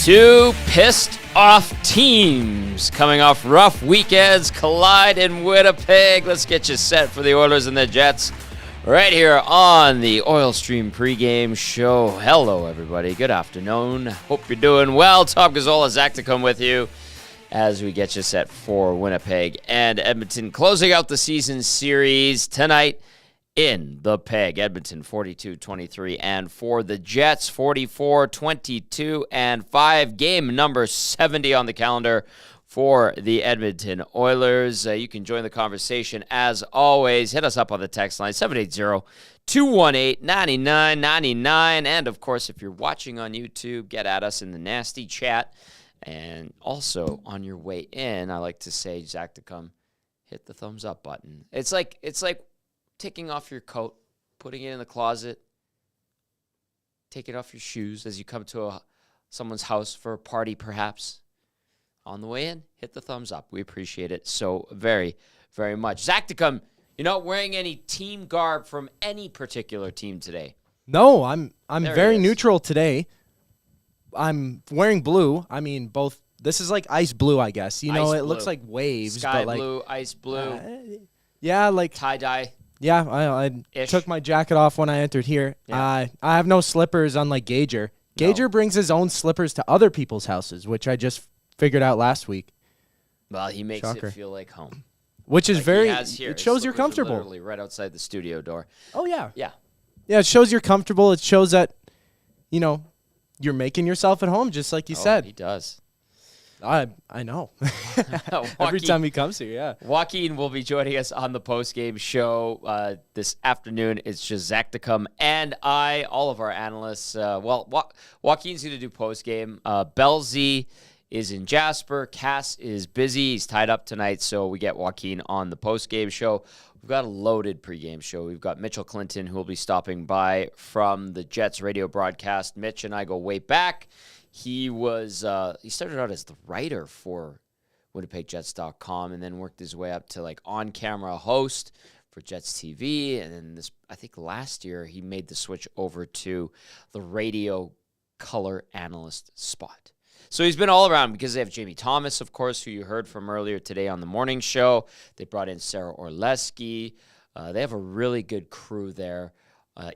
Two pissed off teams coming off rough weekends collide in Winnipeg. Let's get you set for the Oilers and the Jets right here on the Oil Stream pregame show. Hello, everybody. Good afternoon. Hope you're doing well. Tom Gazzola, Zachticum with you as we get you set for Winnipeg and Edmonton, closing out the season series tonight in the Peg. Edmonton 42-23, and for the Jets 44-22 and 5. Game number 70 on the calendar for the Edmonton Oilers. You can join the conversation as always. Hit us up on the text line 780-218-9999. And of course, if you're watching on YouTube, get at us in the nasty chat. And also on your way in, I like to say, Zachticum, hit the thumbs up button. It's like taking off your coat, putting it in the closet, taking off your shoes as you come to someone's house for a party, perhaps. On the way in, hit the thumbs up. We appreciate it so very, very much. Zachticum, you're not wearing any team garb from any particular team today. No, I'm very neutral today. I'm wearing blue. I mean, both. This is like ice blue, I guess. You know, it looks like waves. Sky but blue, ice blue. Yeah, like tie-dye. Yeah, I took my jacket off when I entered here. Yeah. I have no slippers, unlike Gager. Gager brings his own slippers to other people's houses, which I just figured out last week. Well, he makes it feel like home. Which is like it shows you're comfortable. Literally right outside the studio door. Oh, yeah. Yeah. Yeah, it shows you're comfortable. It shows that, you know, you're making yourself at home, just like you said. He does. I know. Every time he comes here, yeah. Joaquin will be joining us on the postgame show this afternoon. It's just Zachticum and I, all of our analysts. Joaquin's going to do postgame. Belzy is in Jasper. Cass is busy. He's tied up tonight, so we get Joaquin on the postgame show. We've got a loaded pregame show. We've got Mitchell Clinton, who will be stopping by from the Jets radio broadcast. Mitch and I go way back. He started out as the writer for WinnipegJets.com and then worked his way up to like on-camera host for Jets TV. And then I think last year he made the switch over to the radio color analyst spot. So he's been all around because they have Jamie Thomas, of course, who you heard from earlier today on the morning show. They brought in Sarah Orleski. They have a really good crew there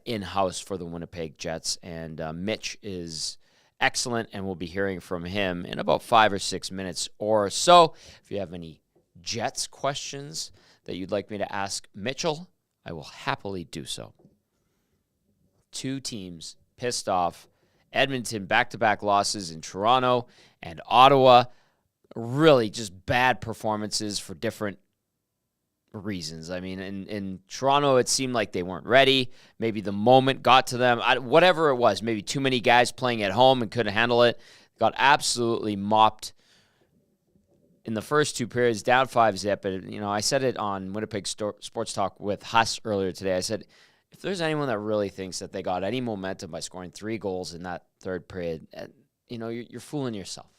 in-house for the Winnipeg Jets. And Mitch is excellent, and we'll be hearing from him in about 5 or 6 minutes or so. If you have any Jets questions that you'd like me to ask Mitchell, I will happily do so. Two teams pissed off. Edmonton, back-to-back losses in Toronto and Ottawa. Really just bad performances for different reasons. I mean, in Toronto, it seemed like they weren't ready. Maybe the moment got to them. Whatever it was, maybe too many guys playing at home and couldn't handle it. Got absolutely mopped in the first two periods, down 5-zip. And, you know, I said it on Winnipeg Sports Talk with Huss earlier today. I said, if there's anyone that really thinks that they got any momentum by scoring 3 goals in that third period, you know, you're fooling yourself.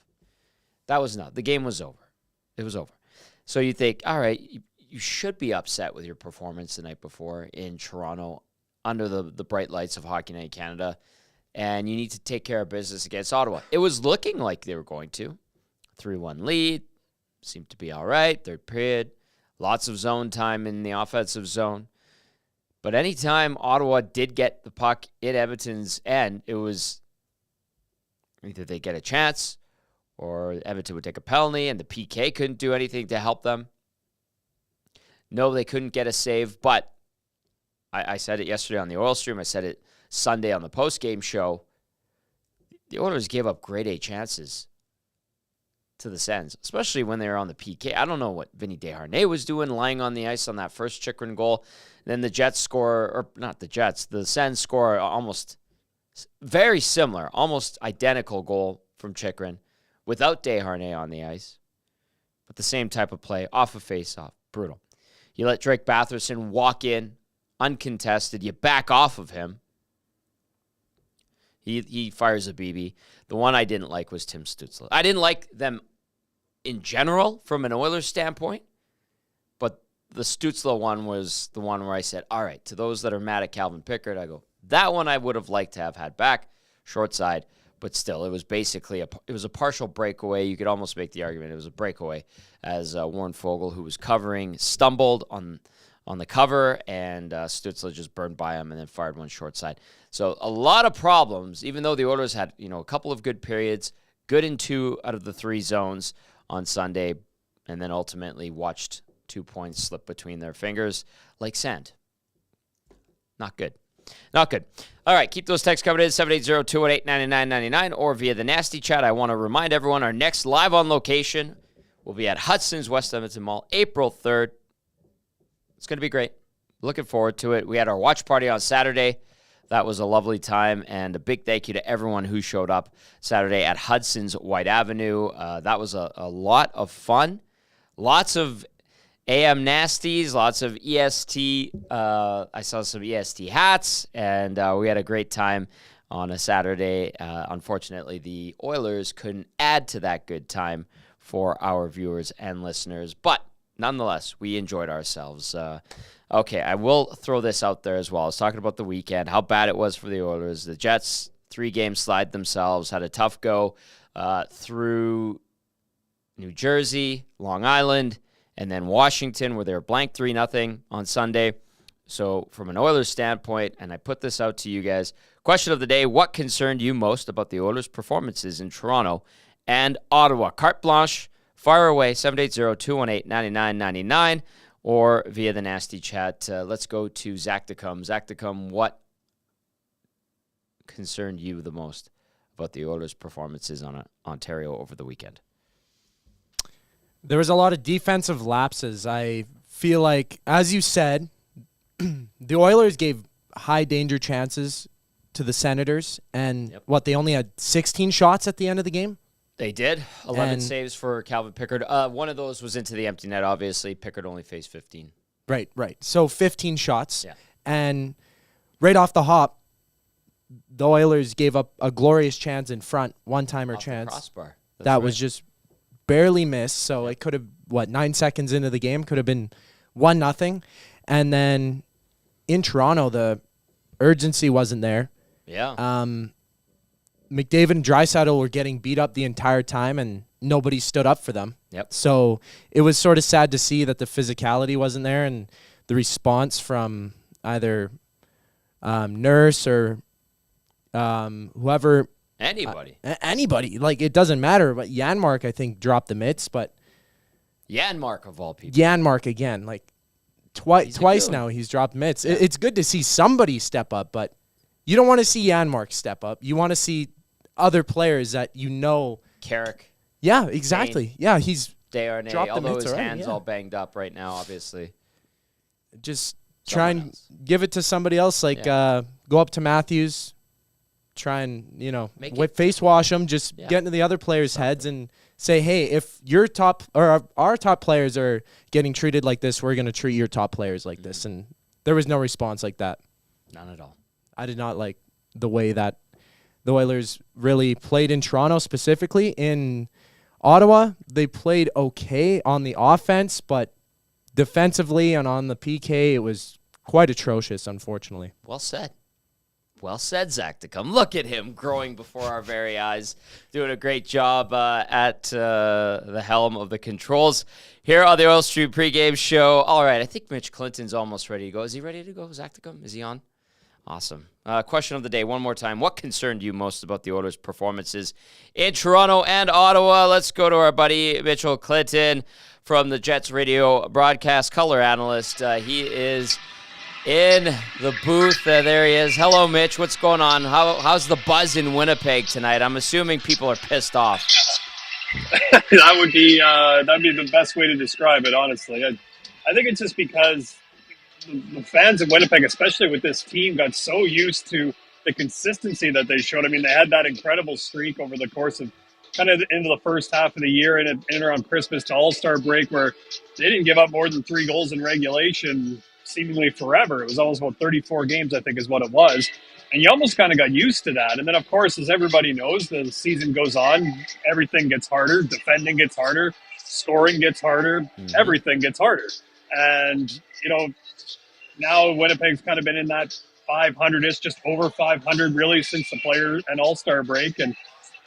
That was not. The game was over. It was over. So you think, all right, you should be upset with your performance the night before in Toronto under the bright lights of Hockey Night Canada, and you need to take care of business against Ottawa. It was looking like they were going to. 3-1 lead. Seemed to be all right. Third period. Lots of zone time in the offensive zone. But anytime Ottawa did get the puck in Edmonton's end, it was either they get a chance or Edmonton would take a penalty and the PK couldn't do anything to help them. No, they couldn't get a save, but I said it yesterday on the Oil Stream. I said it Sunday on the postgame show. The Oilers gave up grade A chances to the Sens, especially when they were on the PK. I don't know what Vinny Desharnais was doing lying on the ice on that first Chychrun goal. Then the Jets score, or not the Jets, the Sens score almost very similar, almost identical goal from Chychrun without Desharnais on the ice. But the same type of play, off a face-off. Brutal. You let Drake Batherson walk in uncontested. You back off of him. He fires a BB. The one I didn't like was Tim Stützle. I didn't like them in general from an Oilers standpoint, but the Stützle one was the one where I said, all right, to those that are mad at Calvin Pickard, I go, that one I would have liked to have had back, short side. but still, it was basically it was a partial breakaway. You could almost make the argument it was a breakaway as Warren Foegele, who was covering, stumbled on the cover, and Stützle just burned by him and then fired one short side. So a lot of problems, even though the Oilers had, a couple of good periods, good in 2 out of the 3 zones on Sunday, and then ultimately watched 2 points slip between their fingers like sand. Not good. Not good. All right, keep those texts coming in, 780-218-9999 or via the Nasty Chat. I want to remind everyone our next live on location will be at Hudson's West Edmonton Mall, April 3rd. It's going to be great. Looking forward to it. We had our watch party on Saturday. That was a lovely time, and a big thank you to everyone who showed up Saturday at Hudson's White Avenue. That was a lot of fun. Lots of AM Nasties, lots of EST. I saw some EST hats, and we had a great time on a Saturday. Unfortunately, the Oilers couldn't add to that good time for our viewers and listeners, but nonetheless, we enjoyed ourselves. Okay, I will throw this out there as well. I was talking about the weekend, how bad it was for the Oilers. The Jets, 3-game slide themselves, had a tough go through New Jersey, Long Island, and then Washington, where they were blanked 3-0 on Sunday. So from an Oilers standpoint, and I put this out to you guys, question of the day, what concerned you most about the Oilers' performances in Toronto and Ottawa? Carte blanche, fire away, 780-218-9999, or via the Nasty Chat. Let's go to Zachticum. Zachticum, what concerned you the most about the Oilers' performances on Ontario over the weekend? There was a lot of defensive lapses. I feel like, as you said, the Oilers gave high danger chances to the Senators, and they only had 16 shots at the end of the game? They did. 11 saves for Calvin Pickard. One of those was into the empty net, obviously. Pickard only faced 15. Right. So 15 shots. Yeah. And right off the hop, the Oilers gave up a glorious chance in front, one-timer chance. Crossbar. That was just barely missed. So it could have, 9 seconds into the game, could have been 1-0. And then in Toronto, the urgency wasn't there. Yeah. McDavid and Draisaitl were getting beat up the entire time, and nobody stood up for them. Yep. So it was sort of sad to see that the physicality wasn't there, and the response from either Nurse or whoever. Anybody. Anybody. Like, it doesn't matter. But Janmark, I think, dropped the mitts. But Janmark, of all people. Janmark, again, like twice now he's dropped mitts. Yeah. It's good to see somebody step up, but you don't want to see Janmark step up. You want to see other players that Carrick. Yeah, exactly. Kane, yeah, he's Desharnais, dropped the although mitts his already, hand's all banged up right now, obviously. Just try and give it to somebody else. Like, go up to Matthews, try and, face wash them. Just get into the other players' heads and say, hey, if your top or our top players are getting treated like this, we're going to treat your top players like this. And there was no response like that. None at all. I did not like the way that the Oilers really played in Toronto, specifically. In Ottawa, they played okay on the offense, but defensively and on the PK, it was quite atrocious, unfortunately. Well said. Well said, Zachticum. Look at him growing before our very eyes, doing a great job at the helm of the controls here on the Oil Street pregame show. All right, I think Mitch Clinton's almost ready to go. Is he ready to go, Zachticum? Is he on? Awesome. Question of the day, one more time. What concerned you most about the Oilers' performances in Toronto and Ottawa? Let's go to our buddy Mitchell Clinton from the Jets radio broadcast, color analyst. He is in the booth. There he is. Hello, Mitch. What's going on? How's the buzz in Winnipeg tonight? I'm assuming people are pissed off. That'd be the best way to describe it, honestly. I think it's just because the fans of Winnipeg, especially with this team, got so used to the consistency that they showed. I mean, they had that incredible streak over the course of kind of into the first half of the year and around Christmas to All-Star break, where they didn't give up more than 3 goals in regulation seemingly forever. It was almost about 34 games, I think is what it was. And you almost kind of got used to that. And then, of course, as everybody knows, the season goes on, everything gets harder, defending gets harder, scoring gets harder, everything gets harder. And, now Winnipeg's kind of been in that 500-ish, just over 500 really since the player and all-star break. And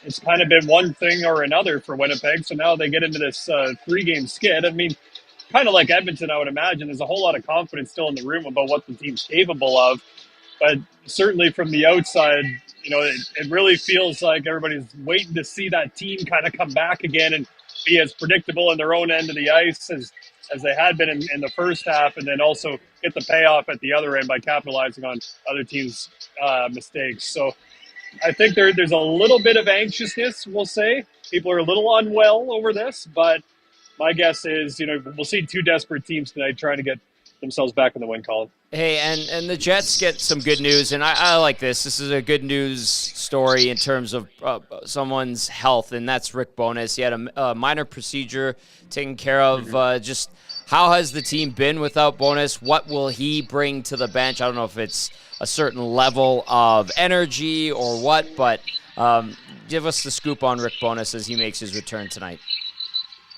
it's kind of been one thing or another for Winnipeg. So now they get into this 3-game skid. I mean, kind of like Edmonton, I would imagine. There's a whole lot of confidence still in the room about what the team's capable of. But certainly from the outside, it really feels like everybody's waiting to see that team kind of come back again and be as predictable in their own end of the ice as they had been in the first half, and then also get the payoff at the other end by capitalizing on other teams' mistakes. So I think there's a little bit of anxiousness, we'll say. People are a little unwell over this, but my guess is, we'll see two desperate teams tonight trying to get themselves back in the win column. Hey, and the Jets get some good news, and I like this. This is a good news story in terms of someone's health, and that's Rick Bowness. He had a minor procedure taken care of. Just how has the team been without Bowness? What will he bring to the bench? I don't know if it's a certain level of energy or what, but give us the scoop on Rick Bowness as he makes his return tonight.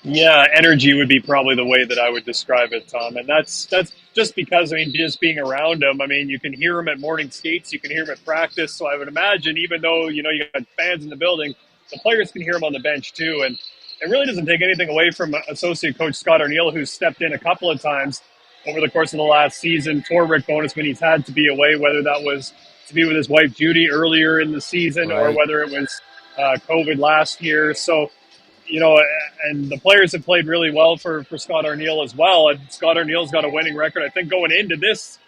Yeah, energy would be probably the way that I would describe it, Tom. And that's just because, just being around him, you can hear him at morning skates, you can hear him at practice. So I would imagine, even though, you got fans in the building, the players can hear him on the bench too. And it really doesn't take anything away from associate coach Scott Arniel, who's stepped in a couple of times over the course of the last season for Rick Bowness when he's had to be away, whether that was to be with his wife Judy earlier in the season, right, or whether it was COVID last year. So, and the players have played really well for Scott Arniel as well. And Scott Arniel's got a winning record. I think going into this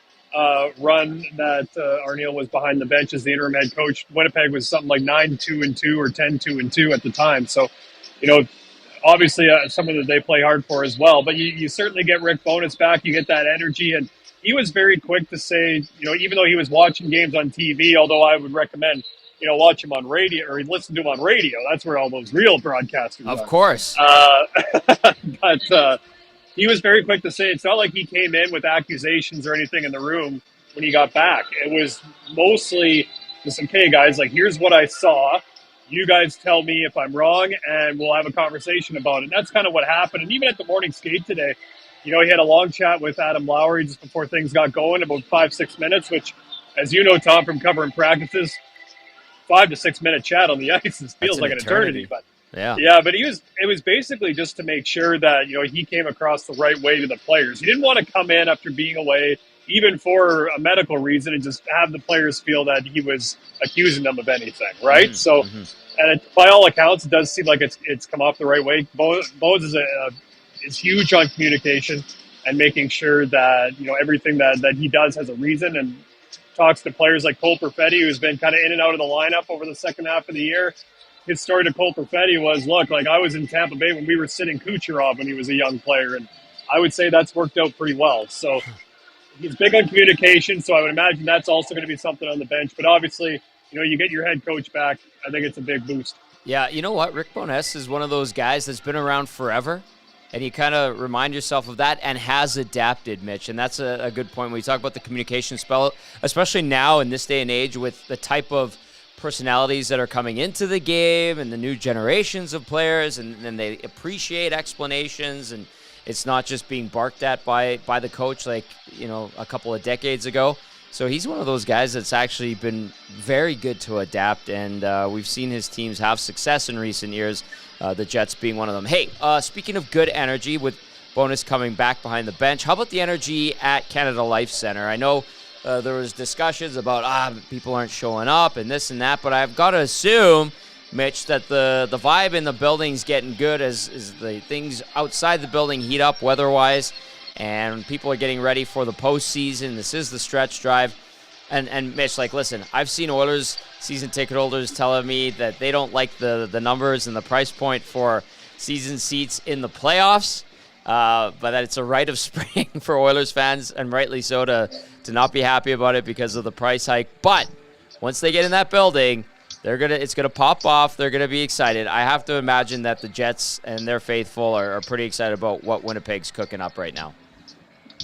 run that Arniel was behind the bench as the interim head coach, Winnipeg was something like 9-2-2 or 10-2-2 at the time. So, obviously someone that they play hard for as well. But you certainly get Rick Bowness back. You get that energy. And he was very quick to say, even though he was watching games on TV, although I would recommend watch him on radio or listen to him on radio. That's where all those real broadcasters are. Of are. Course. But he was very quick to say it's not like he came in with accusations or anything in the room when he got back. It was mostly just, okay, guys, here's what I saw. You guys tell me if I'm wrong, and we'll have a conversation about it. And that's kind of what happened. And even at the morning skate today, he had a long chat with Adam Lowry just before things got going, about 5-6 minutes, which, as you know, Tom, from covering practices, 5 to 6 minute chat on the ice feels like an eternity. But but it was basically just to make sure that he came across the right way to the players. He didn't want to come in after being away, even for a medical reason, and just have the players feel that he was accusing them of anything, right? And by all accounts, it does seem like it's come off the right way. Bones is huge on communication and making sure that everything that he does has a reason, and talks to players like Cole Perfetti, who's been kind of in and out of the lineup over the second half of the year. His story to Cole Perfetti was, look, I was in Tampa Bay when we were sitting Kucherov when he was a young player, and I would say that's worked out pretty well. So he's big on communication, so I would imagine that's also going to be something on the bench. But obviously, you get your head coach back, I think it's a big boost. Yeah, you know what? Rick Bowness is one of those guys that's been around forever. And you kind of remind yourself of that and has adapted, Mitch. And that's a good point when we talk about the communication spell, especially now in this day and age with the type of personalities that are coming into the game and the new generations of players, and they appreciate explanations, and it's not just being barked at by the coach like, a couple of decades ago. So he's one of those guys that's actually been very good to adapt, and we've seen his teams have success in recent years, the Jets being one of them. Hey, speaking of good energy with Bowness coming back behind the bench, how about the energy at Canada Life Center? I know there was discussions about people aren't showing up and this and that, but I've got to assume, Mitch, that the vibe in the building's getting good as the things outside the building heat up weather-wise, and people are getting ready for the postseason. This is the stretch drive. And Mitch, listen, I've seen Oilers season ticket holders telling me that they don't like the numbers and the price point for season seats in the playoffs, but that it's a rite of spring for Oilers fans, and rightly so, to not be happy about it because of the price hike. But once they get in that building, it's gonna pop off. They're gonna be excited. I have to imagine that the Jets and their faithful are pretty excited about what Winnipeg's cooking up right now.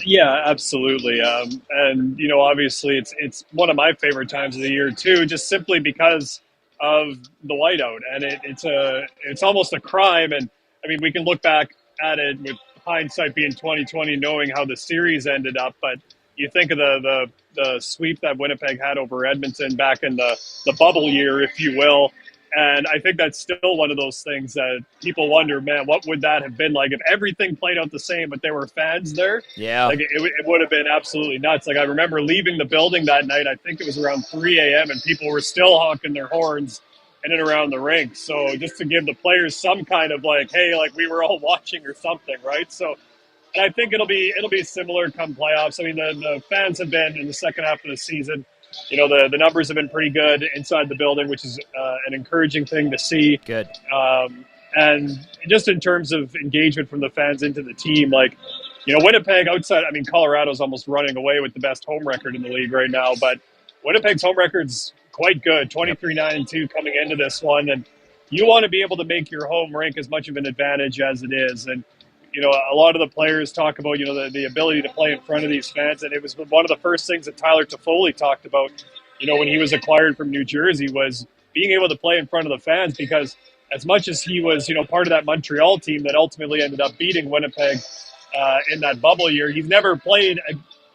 Yeah, absolutely. And obviously it's one of my favorite times of the year too, just simply because of the whiteout, and it's almost a crime. And we can look back at it with hindsight being 2020, knowing how the series ended up, but you think of the sweep that Winnipeg had over Edmonton back in the bubble year, if you will. And I think that's still one of those things that people wonder, man, what would that have been like if everything played out the same, but there were fans there? Yeah. Like it would have been absolutely nuts. Like I remember leaving the building that night, I think it was around 3 a.m. and people were still honking their horns in and around the rink. So just to give the players some kind of like, hey, like we were all watching or something, right? So, and I think it'll be similar come playoffs. I mean, the fans have been in the second half of the season. You know, the numbers have been pretty good inside the building, which is an encouraging thing to see. Good. And just in terms of engagement from the fans into the team, like, you know, Winnipeg outside, I mean, Colorado's almost running away with the best home record in the league right now, but Winnipeg's home record's quite good, 23-9-2 coming into this one. And you want to be able to make your home rink as much of an advantage as it is. And, you know, a lot of the players talk about, you know, the ability to play in front of these fans. And it was one of the first things that Tyler Toffoli talked about, you know, when he was acquired from New Jersey, was being able to play in front of the fans, because as much as he was, you know, part of that Montreal team that ultimately ended up beating Winnipeg in that bubble year, he's never played,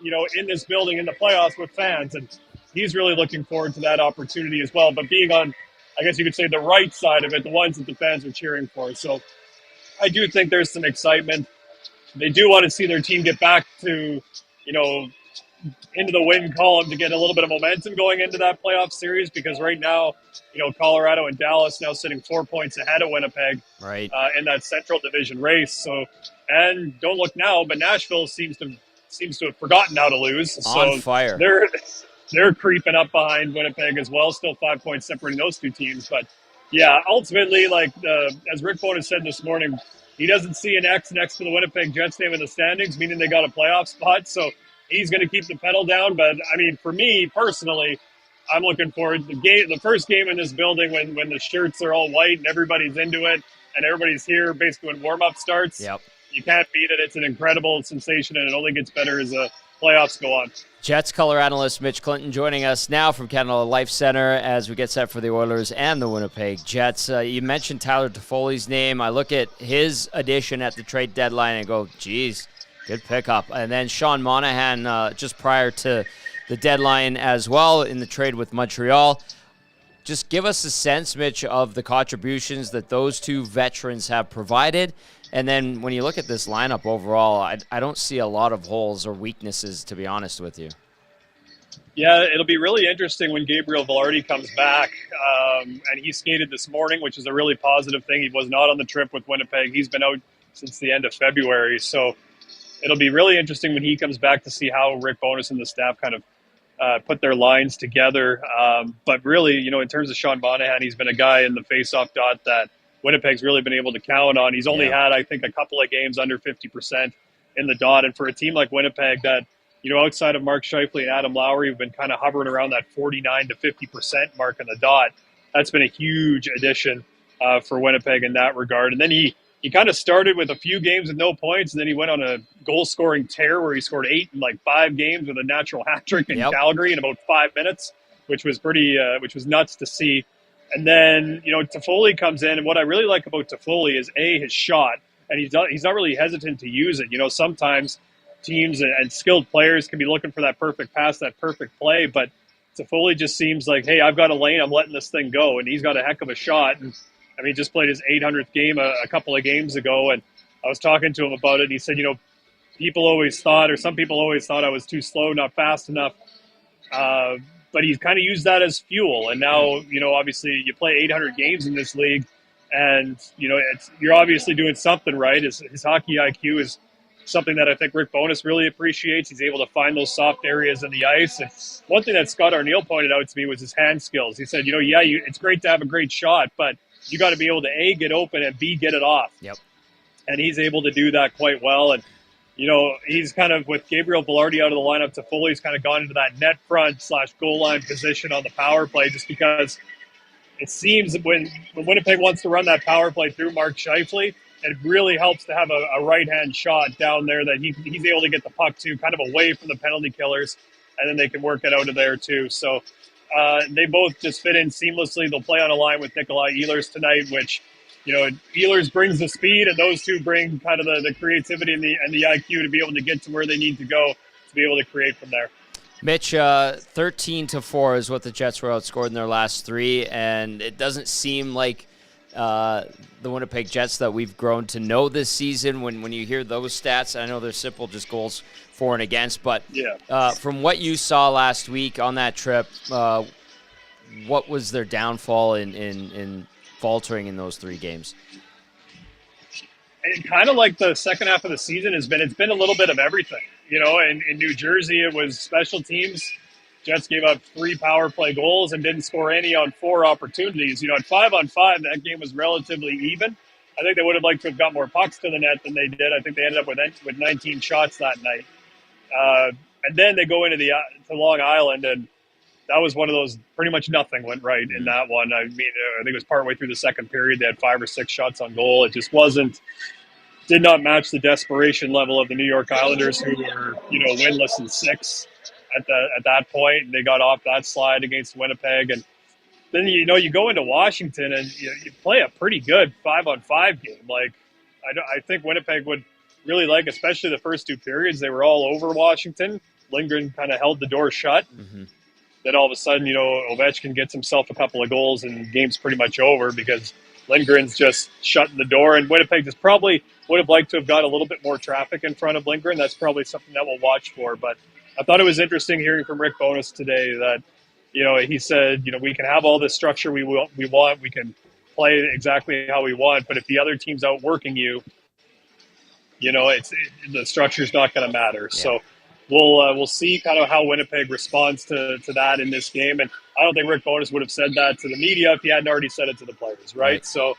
you know, in this building in the playoffs with fans. And he's really looking forward to that opportunity as well. But being on, I guess you could say, the right side of it, the ones that the fans are cheering for. So I do think there's some excitement. They do want to see their team get back to, you know, into the win column to get a little bit of momentum going into that playoff series, because right now, you know, Colorado and Dallas now sitting 4 points ahead of Winnipeg, right, in that Central Division race. So, and don't look now, but Nashville seems to have forgotten how to lose. On fire. They're creeping up behind Winnipeg as well, still 5 points separating those two teams. But yeah, ultimately, like as Rick Bowness said this morning, he doesn't see an X next to the Winnipeg Jets name in the standings, meaning they got a playoff spot. So he's going to keep the pedal down. But I mean, for me personally, I'm looking forward to the first game in this building when the shirts are all white and everybody's into it and everybody's here basically when warm-up starts. Yep. You can't beat it. It's an incredible sensation, and it only gets better as the playoffs go on. Jets color analyst Mitch Clinton joining us now from Canada Life Center as we get set for the Oilers and the Winnipeg Jets. You mentioned Tyler Toffoli's name. I look at his addition at the trade deadline and go, geez, good pickup. And then Sean Monahan just prior to the deadline as well in the trade with Montreal. Just give us a sense, Mitch, of the contributions that those two veterans have provided. And then when you look at this lineup overall, I don't see a lot of holes or weaknesses, to be honest with you. Yeah, it'll be really interesting when Gabriel Velarde comes back. And he skated this morning, which is a really positive thing. He was not on the trip with Winnipeg. He's been out since the end of February. So it'll be really interesting when he comes back to see how Rick Bowness and the staff kind of put their lines together. But really, you know, in terms of Sean Monahan, he's been a guy in the faceoff dot that Winnipeg's really been able to count on. He's only had, I think, a couple of games under 50% in the dot. And for a team like Winnipeg that, you know, outside of Mark Scheifele and Adam Lowry, have been kind of hovering around that 49 to 50% mark in the dot, that's been a huge addition for Winnipeg in that regard. And then he kind of started with a few games with no points, and then he went on a goal-scoring tear where he scored 8 in like 5 games with a natural hat trick in Calgary in about 5 minutes, which was which was nuts to see. And then, you know, Toffoli comes in, and what I really like about Toffoli is his shot, and he's not really hesitant to use it. You know, sometimes teams and skilled players can be looking for that perfect pass, that perfect play, but Toffoli just seems like, hey, I've got a lane, I'm letting this thing go, and he's got a heck of a shot. And I mean, he just played his 800th game a couple of games ago, and I was talking to him about it, and he said, you know, some people always thought I was too slow, not fast enough. But he's kind of used that as fuel. And now, you know, obviously you play 800 games in this league, and, you know, you're obviously doing something right. His hockey IQ is something that I think Rick Bowness really appreciates. He's able to find those soft areas in the ice. And one thing that Scott Arniel pointed out to me was his hand skills. He said, you know, it's great to have a great shot, but you got to be able to A, get open, and B, get it off. Yep. And he's able to do that quite well. And, you know, he's kind of, with Gabriel Velarde out of the lineup, Toffoli's kind of gone into that net front / goal line position on the power play, just because it seems that when Winnipeg wants to run that power play through Mark Scheifele, it really helps to have a right-hand shot down there that he's able to get the puck to, kind of away from the penalty killers, and then they can work it out of there too. So they both just fit in seamlessly. They'll play on a line with Nikolai Ehlers tonight, which, you know, Ehlers brings the speed, and those two bring kind of the creativity and the IQ to be able to get to where they need to go to be able to create from there. Mitch, 13-4 is what the Jets were outscored in their last three, and it doesn't seem like the Winnipeg Jets that we've grown to know this season. When you hear those stats, I know they're simple, just goals for and against, but from what you saw last week on that trip, what was their downfall in faltering in those three games? And kind of like the second half of the season it's been a little bit of everything. In New Jersey, it was special teams. Jets gave up 3 power play goals and didn't score any on 4 opportunities. At 5-on-5, that game was relatively even. I think they would have liked to have got more pucks to the net than they did. I think they ended up with 19 shots that night. And then they go into to Long Island, and that was one of those, pretty much nothing went right in that one. I think it was partway through the second period. They had 5 or 6 shots on goal. It just did not match the desperation level of the New York Islanders, who were, winless in 6 at that point. And they got off that slide against Winnipeg. And then, you go into Washington and you play a pretty good 5-on-5 game. I think Winnipeg would really like, especially the first 2 periods, they were all over Washington. Lindgren kind of held the door shut. Mm-hmm. Then all of a sudden, Ovechkin gets himself a couple of goals and game's pretty much over because Lindgren's just shutting the door. And Winnipeg just probably would have liked to have got a little bit more traffic in front of Lindgren. That's probably something that we'll watch for. But I thought it was interesting hearing from Rick Bowness today that, he said, we can have all this structure we want. We can play exactly how we want. But if the other team's outworking you, the structure's not going to matter. Yeah. So we'll see kind of how Winnipeg responds to that in this game. And I don't think Rick Bowness would have said that to the media if he hadn't already said it to the players, right? So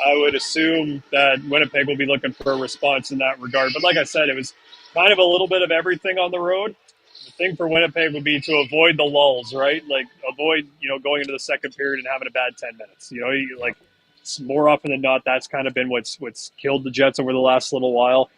I would assume that Winnipeg will be looking for a response in that regard. But like I said, it was kind of a little bit of everything on the road. The thing for Winnipeg would be to avoid the lulls, right? Avoid, going into the second period and having a bad 10 minutes. More often than not, that's kind of been what's killed the Jets over the last little while.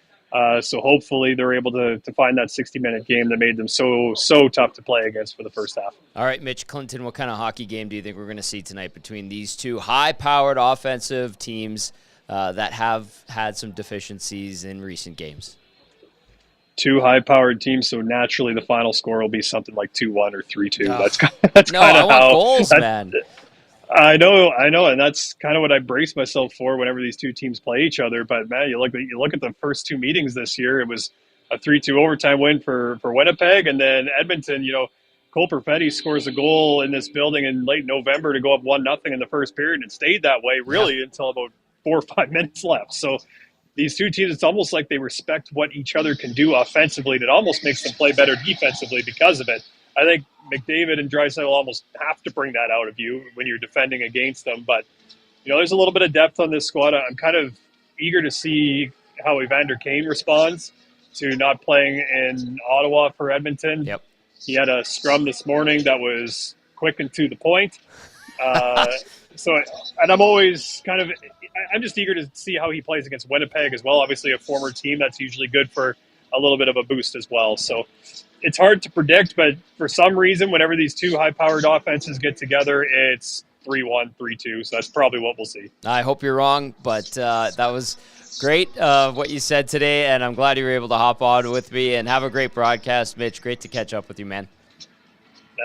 So hopefully they're able to find that 60-minute game that made them so tough to play against for the first half. All right, Mitch Clinton, what kind of hockey game do you think we're going to see tonight between these two high-powered offensive teams that have had some deficiencies in recent games? 2 high-powered teams, so naturally the final score will be something like 2-1 or 3-2. Oh. That's no, I want goals, man. I know, and that's kind of what I brace myself for whenever these two teams play each other. But man, you look at the first 2 meetings this year. It was a 3-2 overtime win for Winnipeg, and then Edmonton. Cole Perfetti scores a goal in this building in late November to go up 1-0 in the first period, and it stayed that way really until about 4 or 5 minutes left. So these two teams, it's almost like they respect what each other can do offensively, and it almost makes them play better defensively because of it. I think McDavid and Draisaitl almost have to bring that out of you when you're defending against them. But, there's a little bit of depth on this squad. I'm kind of eager to see how Evander Kane responds to not playing in Ottawa for Edmonton. Yep. He had a scrum this morning that was quick and to the point. And I'm always I'm just eager to see how he plays against Winnipeg as well. Obviously a former team, that's usually good for a little bit of a boost as well. So it's hard to predict, but for some reason, whenever these two high-powered offenses get together, it's 3-1, 3-2. So that's probably what we'll see. I hope you're wrong, but that was great what you said today, and I'm glad you were able to hop on with me and have a great broadcast, Mitch. Great to catch up with you, man.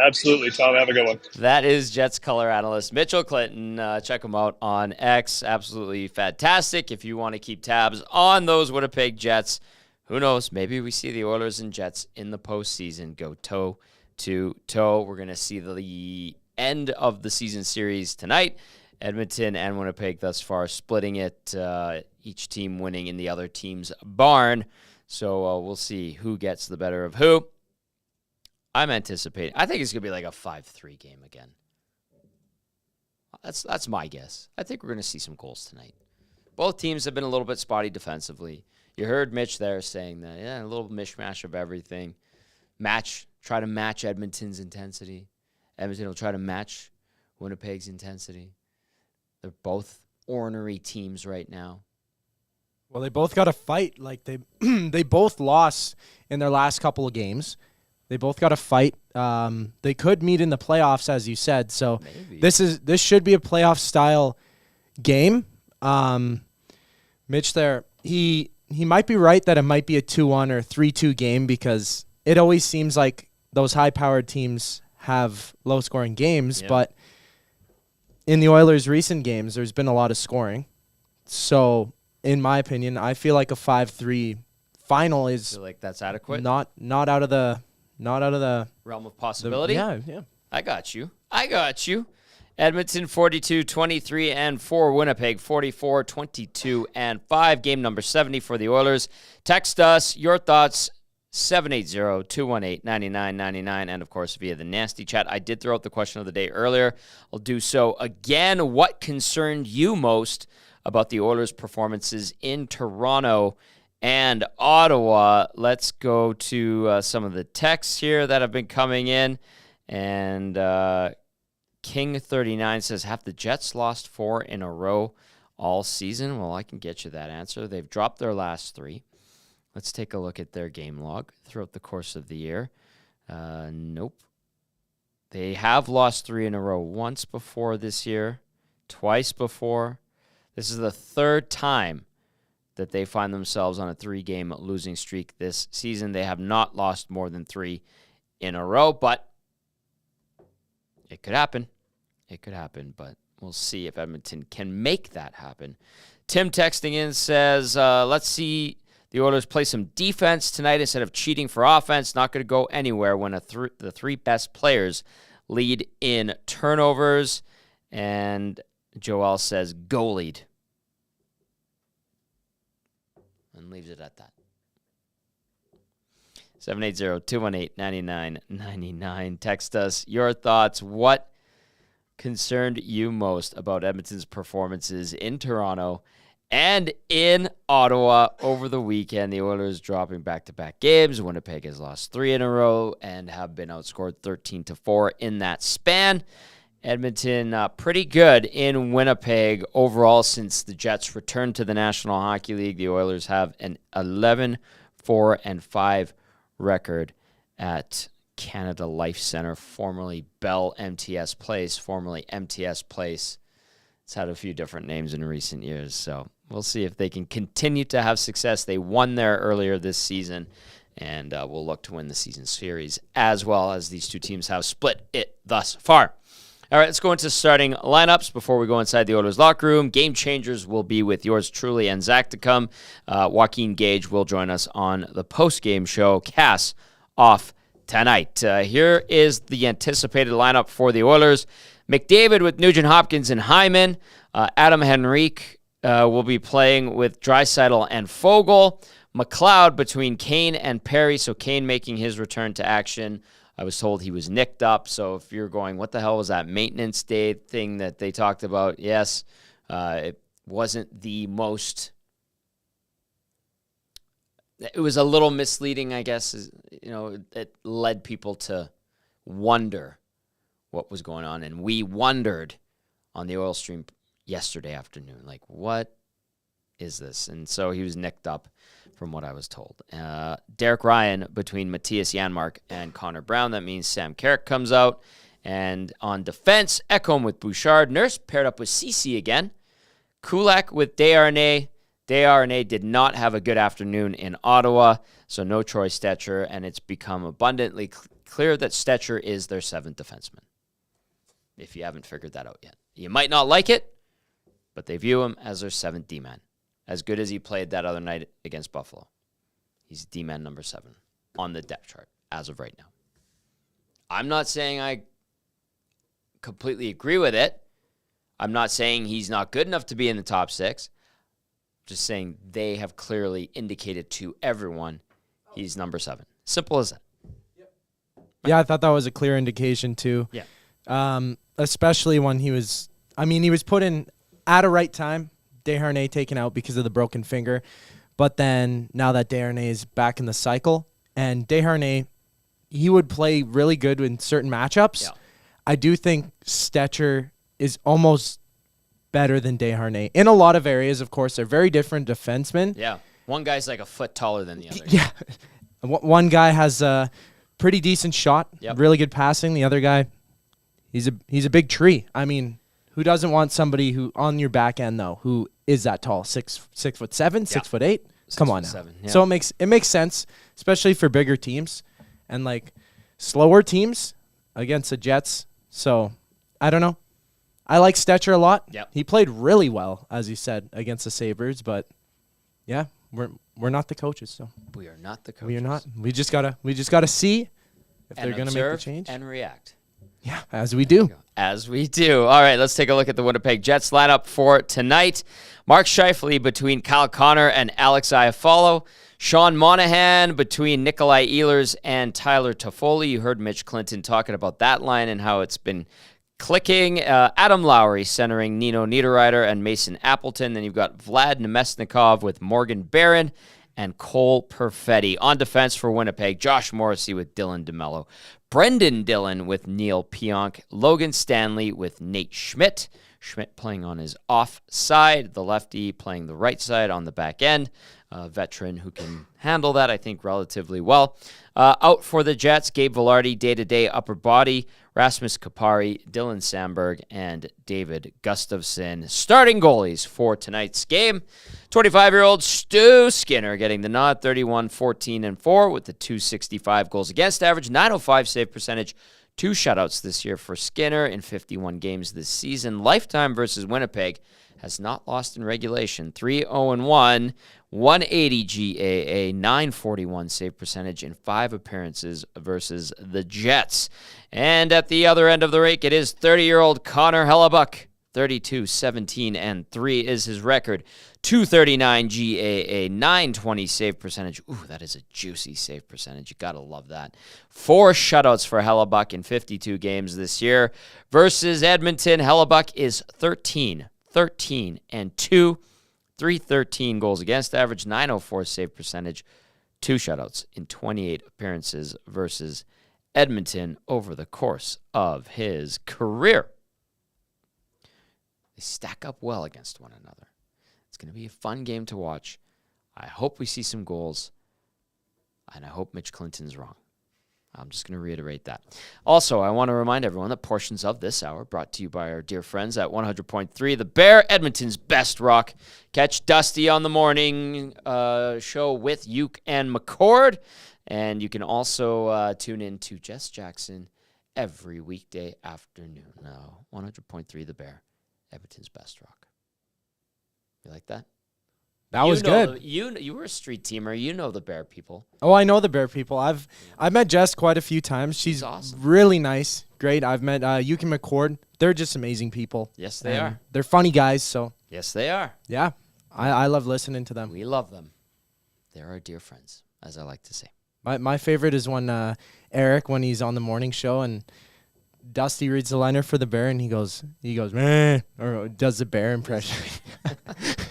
Absolutely, Tom. Have a good one. That is Jets color analyst Mitchell Clinton. Check him out on X. Absolutely fantastic. If you want to keep tabs on those Winnipeg Jets, who knows? Maybe we see the Oilers and Jets in the postseason go toe to toe. We're going to see the end of the season series tonight. Edmonton and Winnipeg thus far splitting it, each team winning in the other team's barn. So we'll see who gets the better of who. I'm anticipating. I think it's going to be like a 5-3 game again. That's my guess. I think we're going to see some goals tonight. Both teams have been a little bit spotty defensively. You heard Mitch there saying that, a little mishmash of everything. Try to match Edmonton's intensity. Edmonton will try to match Winnipeg's intensity. They're both ornery teams right now. Well, they both got to fight. Like they both lost in their last couple of games. They both got to fight. They could meet in the playoffs, as you said. So maybe. This should be a playoff style game. Mitch there, he might be right that it might be a 2-1 or 3-2 game because it always seems like those high-powered teams have low-scoring games, but in the Oilers' recent games, there's been a lot of scoring. So, in my opinion, I feel like a 5-3 final is like that's adequate. Not out of the realm of possibility. Yeah. I got you. Edmonton 42-23-4. Winnipeg 44-22-5. Game number 70 for the Oilers. Text us your thoughts 780-218-9999, and of course via the nasty chat. I did throw out the question of the day earlier. I'll do so again. What concerned you most about the Oilers' performances in Toronto and Ottawa? Let's go to some of the texts here that have been coming in. And King39 says, have the Jets lost 4 in a row all season? Well, I can get you that answer. They've dropped their last 3. Let's take a look at their game log throughout the course of the year. Nope. They have lost 3 in a row once before this year, twice before. This is the 3rd time that they find themselves on a 3-game losing streak this season. They have not lost more than 3 in a row, but it could happen. But we'll see if Edmonton can make that happen. Tim texting in says, let's see the Oilers play some defense tonight instead of cheating for offense. Not going to go anywhere when the 3 best players lead in turnovers. And Joel says, goalied. And leaves it at that. 780-218-9999. Text us your thoughts. What concerned you most about Edmonton's performances in Toronto and in Ottawa over the weekend? The Oilers dropping back-to-back games. Winnipeg has lost 3 in a row and have been outscored 13-4 in that span. Edmonton pretty good in Winnipeg overall since the Jets returned to the National Hockey League. The Oilers have an 11-4-5 record at Canada Life Center, formerly Bell MTS Place, formerly MTS Place. It's had a few different names in recent years, so we'll see if they can continue to have success. They won there earlier this season, and we'll look to win the season series as well, as these two teams have split it thus far. All right, let's go into starting lineups before we go inside the Oilers locker room. Game changers will be with yours truly and Zachticum. Joaquin Gage will join us on the post-game show. Cass off tonight. Here is the anticipated lineup for the Oilers. McDavid with Nugent Hopkins and Hyman. Adam Henrique will be playing with Draisaitl and Fogle. McLeod between Kane and Perry, so Kane making his return to action. I was told he was nicked up, so if you're going, what the hell was that maintenance day thing that they talked about? Yes, it wasn't the most... It was a little misleading, I guess. It led people to wonder what was going on, and we wondered on the Oil Stream yesterday afternoon, like, what is this? And so he was nicked up, from what I was told. Derek Ryan between Matthias Janmark and Connor Brown. That means Sam Carrick comes out. And on defense, Ekholm with Bouchard. Nurse paired up with Ceci again. Kulak with Desharnais. Desharnais did not have a good afternoon in Ottawa, so no Troy Stetcher, and it's become abundantly clear that Stetcher is their 7th defenseman, if you haven't figured that out yet. You might not like it, but they view him as their 7th D-man. As good as he played that other night against Buffalo. He's D-man number 7 on the depth chart as of right now. I'm not saying I completely agree with it. I'm not saying he's not good enough to be in the top 6. Just saying they have clearly indicated to everyone he's number 7. Simple as that. Yeah, I thought that was a clear indication too. Yeah. Especially when he was put in at a right time. Desharnais taken out because of the broken finger. But then now that Desharnais is back in the cycle, and Desharnais, he would play really good in certain matchups. Yeah. I do think Stetcher is almost better than Desharnais. In a lot of areas, of course, they're very different defensemen. Yeah. One guy's like a foot taller than the other. Yeah. One guy has a pretty decent shot, really good passing. The other guy, he's a big tree. I mean, who doesn't want somebody who on your back end though, who is that tall? 6'7", 6'8"? Come on now. 7, yeah. So it makes sense, especially for bigger teams. and like slower teams against the Jets. So I don't know. I like Stetcher a lot. Yep. He played really well, as you said, against the Sabres, but yeah, we're not the coaches, so we are not the coaches. We are not. We just gotta see if they're gonna make the change and react. Yeah, as we do. As we do. All right, let's take a look at the Winnipeg Jets lineup for tonight. Mark Scheifele between Kyle Connor and Alex Iafallo. Sean Monahan between Nikolai Ehlers and Tyler Toffoli. You heard Mitch Clinton talking about that line and how it's been clicking. Adam Lowry centering Nino Niederreiter and Mason Appleton. Then you've got Vlad Nemesnikov with Morgan Barron and Cole Perfetti. On defense for Winnipeg, Josh Morrissey with Dylan DeMello. Brendan Dillon with Neil Pionk. Logan Stanley with Nate Schmidt. Schmidt playing on his off side. The lefty playing the right side on the back end. A veteran who can handle that, I think, relatively well. Out for the Jets, Gabe Vilardi, day-to-day upper body. Rasmus Kupari, Dylan Sandberg, and David Gustafsson. Starting goalies for tonight's game. 25-year-old Stu Skinner getting the nod, 31-14-4 with the .265 goals against average, .905 save percentage, 2 shutouts this year for Skinner in 51 games this season. Lifetime versus Winnipeg has not lost in regulation, 3-0-1, 180 GAA, 941 save percentage in 5 appearances versus the Jets. And at the other end of the rake, it is 30-year-old Connor Hellebuyck. 32-17-3 is his record. 239 GAA, 920 save percentage. Ooh, that is a juicy save percentage. You got to love that. 4 shutouts for Hellebuyck in 52 games this year. Versus Edmonton, Hellebuyck is 13-2. 313 goals against average, 904 save percentage, 2 shutouts in 28 appearances versus Edmonton over the course of his career. They stack up well against one another. It's going to be a fun game to watch. I hope we see some goals, and I hope Mitch Clinton's wrong. I'm just going to reiterate that. Also, I want to remind everyone that portions of this hour brought to you by our dear friends at 100.3 The Bear, Edmonton's best rock. Catch Dusty on the morning show with Uke and McCord. And you can also tune in to Jess Jackson every weekday afternoon. Now, 100.3 The Bear, Edmonton's best rock. You like that? That was good. You were a street teamer. You know the Bear people. Oh, I know the Bear people. I've met Jess quite a few times. She's awesome. Really nice. Great. I've met Yuki McCord. They're just amazing people. Yes, they are. They're funny guys, so. Yes, they are. Yeah. I love listening to them. We love them. They're our dear friends, as I like to say. My favorite is when Eric, when he's on the morning show and Dusty reads the liner for the Bear and he goes, man, or does the Bear impression.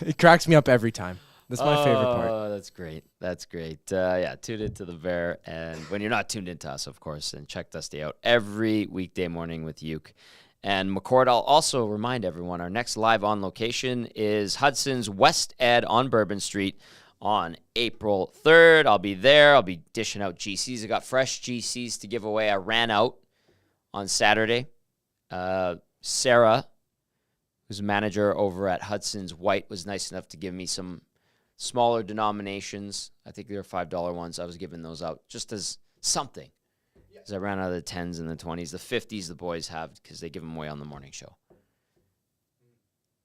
It cracks me up every time. That's my favorite part. Oh, that's great. That's great. Yeah, tune into the Bear. And when you're not tuned into us, of course, and check Dusty out every weekday morning with Uke and McCord. I'll also remind everyone our next live on location is Hudson's West Ed on Bourbon Street on April 3rd. I'll be there. I'll be dishing out GCs. I got fresh GCs to give away. I ran out on Saturday. Sarah, who's a manager over at Hudson's White, was nice enough to give me some smaller denominations. I think they were $5 ones. I was giving those out just as something. Because I ran out of the 10s and the 20s. The 50s the boys have because they give them away on the morning show.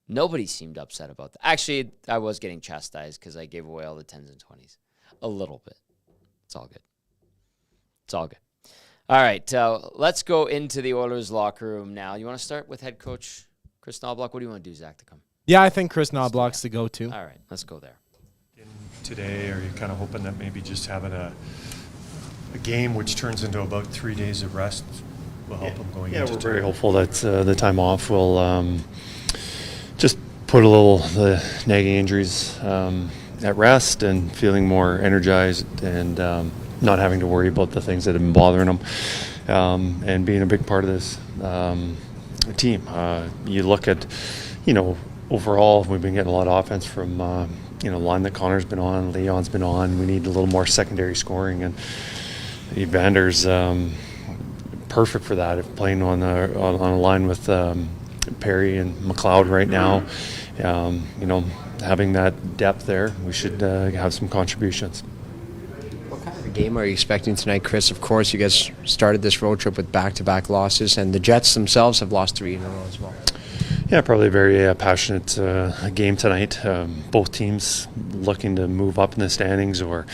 Nobody seemed upset about that. Actually, I was getting chastised because I gave away all the 10s and 20s. A little bit. It's all good. It's all good. All right, let's go into the Oilers locker room now. You want to start with head coach Kris Knoblauch? What do you want to do, Zachticum? Yeah, I think Kris Knoblauch's the go-to. All right, let's go there. Today, are you kind of hoping that maybe just having a game which turns into about 3 days of rest will help them going into we're very hopeful that the time off will just put a little the nagging injuries at rest and feeling more energized and not having to worry about the things that have been bothering them and being a big part of this team. You look at, overall, we've been getting a lot of offense from, line that Connor's been on, Leon's been on. We need a little more secondary scoring, and Evander's perfect for that. If playing on a line with Perry and McLeod right now, having that depth there, we should have some contributions. What kind of a game are you expecting tonight, Kris? Of course, you guys started this road trip with back-to-back losses, and the Jets themselves have lost 3 in a row as well. Yeah, probably a very passionate game tonight. Both teams looking to move up in the standings or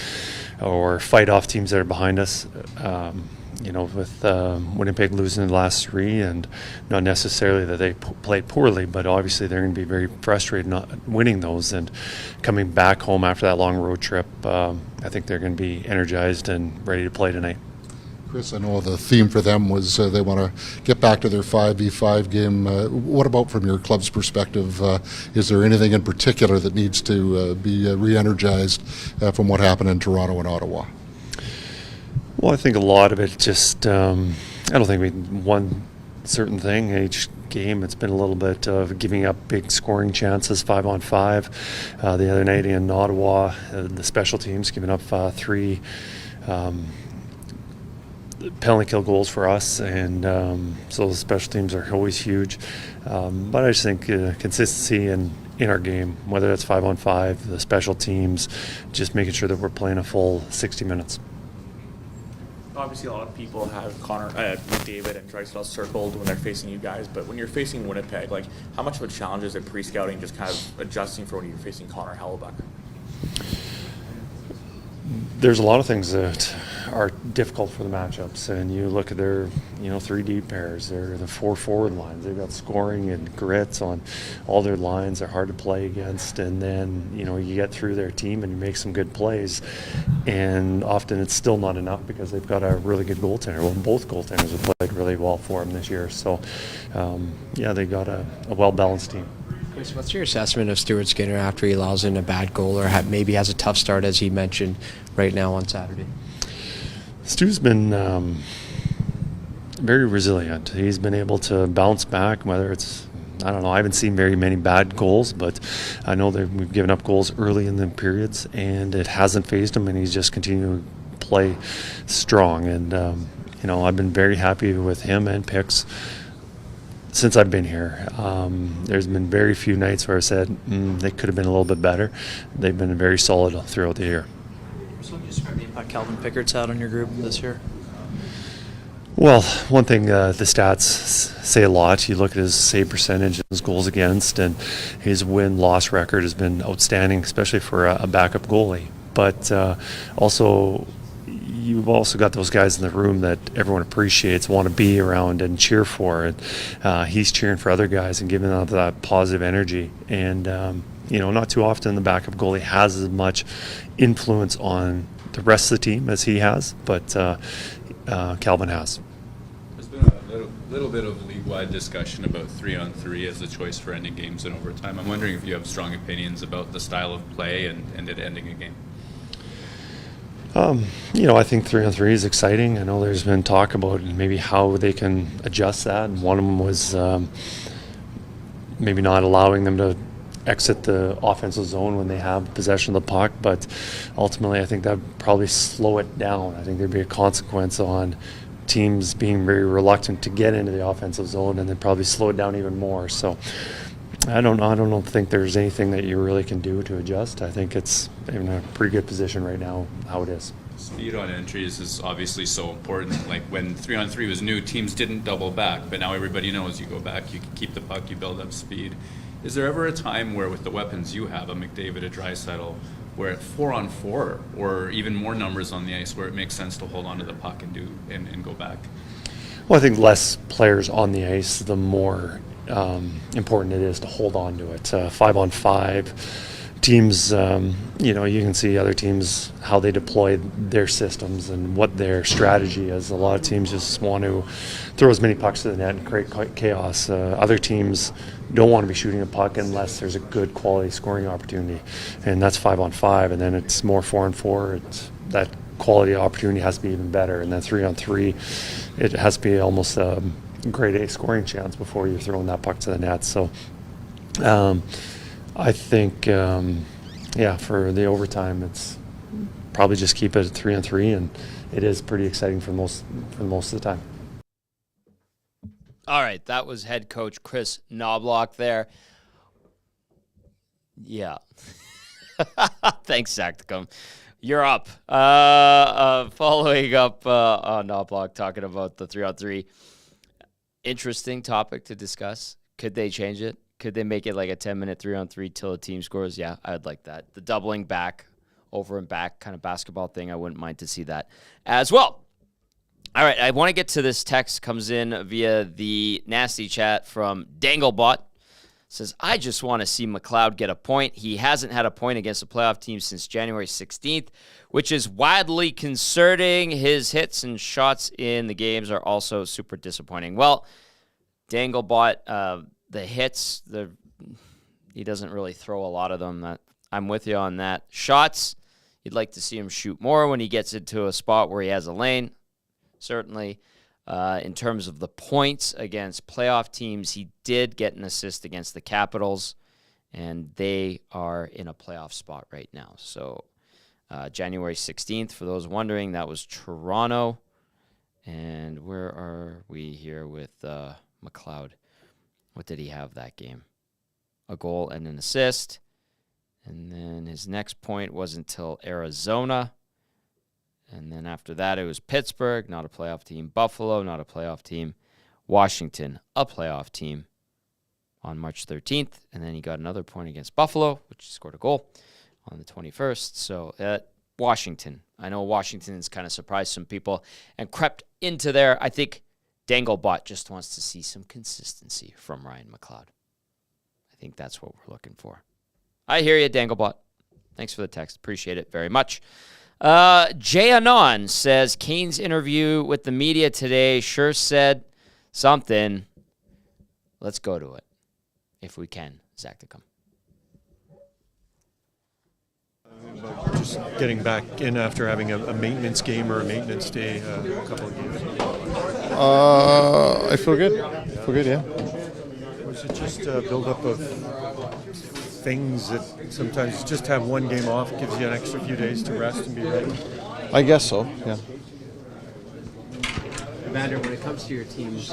fight off teams that are behind us. With Winnipeg losing the last 3, and not necessarily that they played poorly, but obviously they're going to be very frustrated not winning those. And coming back home after that long road trip, I think they're going to be energized and ready to play tonight. Kris, I know the theme for them was they want to get back to their 5v5 game. What about from your club's perspective? Is there anything in particular that needs to be re-energized from what happened in Toronto and Ottawa? Well, I think a lot of it just, I don't think we won certain thing. Each game, it's been a little bit of giving up big scoring chances, 5-on-5. The other night in Ottawa, the special teams giving up 3 penalty kill goals for us, and so the special teams are always huge. But I just think consistency in our game, whether that's 5-on-5, the special teams, just making sure that we're playing a full 60 minutes. Obviously, a lot of people have McDavid and Draisaitl circled when they're facing you guys, but when you're facing Winnipeg, like, how much of a challenge is it pre-scouting, just kind of adjusting for when you're facing Connor Hellebuyck? There's a lot of things that are difficult for the matchups, and you look at their 3 deep pairs, the 4 forward lines. They've got scoring and grits on all their lines. They're hard to play against, and then you get through their team and you make some good plays, and often it's still not enough because they've got a really good goaltender. Well, both goaltenders have played really well for them this year, so they got a well-balanced team. Kris, what's your assessment of Stuart Skinner after he allows in a bad goal or maybe has a tough start, as he mentioned right now on Saturday? Stu's been very resilient. He's been able to bounce back, whether it's, I don't know, I haven't seen very many bad goals, but I know that we've given up goals early in the periods, and it hasn't fazed him, and he's just continuing to play strong. And, I've been very happy with him and Pix since I've been here. There's been very few nights where I said they could have been a little bit better. They've been very solid throughout the year. So can you describe the impact Calvin Pickett's had on your group this year? Well, one thing the stats say a lot. You look at his save percentage and his goals against, and his win-loss record has been outstanding, especially for a backup goalie. But also, you've also got those guys in the room that everyone appreciates, want to be around and cheer for. And he's cheering for other guys and giving them that positive energy. And, not too often the backup goalie has as much influence on the rest of the team as he has, but Calvin has. There's been a little bit of league-wide discussion about 3-on-3 as a choice for ending games in overtime. I'm wondering if you have strong opinions about the style of play and it ending a game. I think 3-on-3 is exciting. I know there's been talk about maybe how they can adjust that, and one of them was maybe not allowing them to exit the offensive zone when they have possession of the puck, but ultimately I think that would probably slow it down. I think there'd be a consequence on teams being very reluctant to get into the offensive zone, and then probably slow it down even more. So I don't think there's anything that you really can do to adjust. I think it's in a pretty good position right now how it is. Speed on entries is obviously so important. Like when 3-on-3 was new, teams didn't double back, but now everybody knows you go back, you keep the puck, you build up speed. Is there ever a time where, with the weapons you have, a McDavid, a Draisaitl, where at 4-on-4 or even more numbers on the ice, where it makes sense to hold on to the puck and go back? Well, I think less players on the ice, the more important it is to hold on to it. 5-on-5 teams, you can see other teams how they deploy their systems and what their strategy is. A lot of teams just want to throw as many pucks to the net and create chaos. Other teams don't want to be shooting a puck unless there's a good quality scoring opportunity, and that's 5-on-5. And then it's more 4-on-4. That quality opportunity has to be even better. And then 3-on-3, it has to be almost a grade A scoring chance before you're throwing that puck to the net. So I think, for the overtime, it's probably just keep it at 3-on-3, and it is pretty exciting for most of the time. All right, that was head coach Kris Knoblauch there. Yeah. Thanks, Zachticum. You're up. Following up on Noblock, talking about the 3-on-3. Interesting topic to discuss. Could they change it? Could they make it like a 10-minute 3-on-3 till a team scores? Yeah, I'd like that. The doubling back, over and back kind of basketball thing, I wouldn't mind to see that as well. All right, I want to get to this text. Comes in via the nasty chat from Danglebot. Says, I just want to see McLeod get a point. He hasn't had a point against a playoff team since January 16th, which is wildly concerning. His hits and shots in the games are also super disappointing. Well, Danglebot, the hits, he doesn't really throw a lot of them. I'm with you on that. Shots, you'd like to see him shoot more when he gets into a spot where he has a lane. Certainly. In terms of the points against playoff teams, he did get an assist against the Capitals, and they are in a playoff spot right now. So January 16th, for those wondering, that was Toronto. And where are we here with McLeod? What did he have that game? A goal and an assist. And then his next point wasn't until Arizona. And then after that, it was Pittsburgh, not a playoff team. Buffalo, not a playoff team. Washington, a playoff team on March 13th. And then he got another point against Buffalo, which he scored a goal on the 21st. So Washington. I know Washington's kind of surprised some people and crept into there. I think Danglebot just wants to see some consistency from Ryan McLeod. I think that's what we're looking for. I hear you, Danglebot. Thanks for the text. Appreciate it very much. Jay Anon says, Kane's interview with the media today sure said something. Let's go to it, if we can, Zachticum. Just getting back in after having a maintenance game or a maintenance day a couple of games. I feel good. Yeah. Was it just a build-up of things that sometimes just have one game off gives you an extra few days to rest and be ready? I guess so, yeah. Evander, when it comes to your team's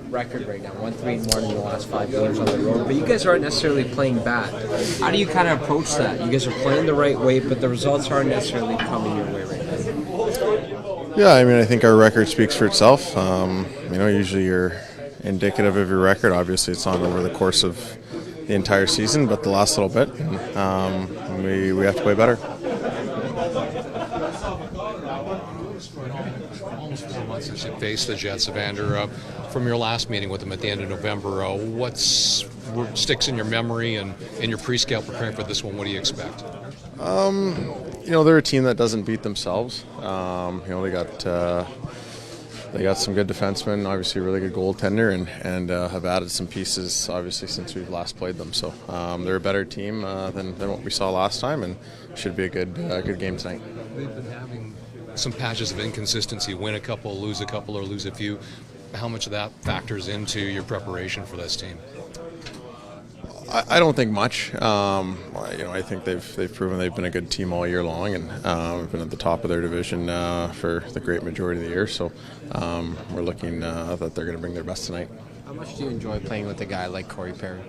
record right now, 1-3-1 in the last 5 games on the road, but you guys aren't necessarily playing bad. How do you kind of approach that? You guys are playing the right way, but the results aren't necessarily coming your way right now. Yeah, I mean, I think our record speaks for itself. Usually you're indicative of your record. Obviously, it's not over the course of the entire season, but the last little bit, we have to play better. Almost 4 months since you faced the Jets, Evander. From your last meeting with them at the end of November, what sticks in your memory and in your pre-scout preparing for this one? What do you expect? They're a team that doesn't beat themselves. They got some good defensemen, obviously a really good goaltender, and have added some pieces, obviously, since we've last played them. So they're a better team than what we saw last time, and should be a good game tonight. They've been having some patches of inconsistency, win a couple, lose a couple, or lose a few. How much of that factors into your preparation for this team? I don't think much. I think they've proven they've been a good team all year long, and been at the top of their division for the great majority of the year. So we're looking that they're going to bring their best tonight. How much do you enjoy playing with a guy like Corey Perry?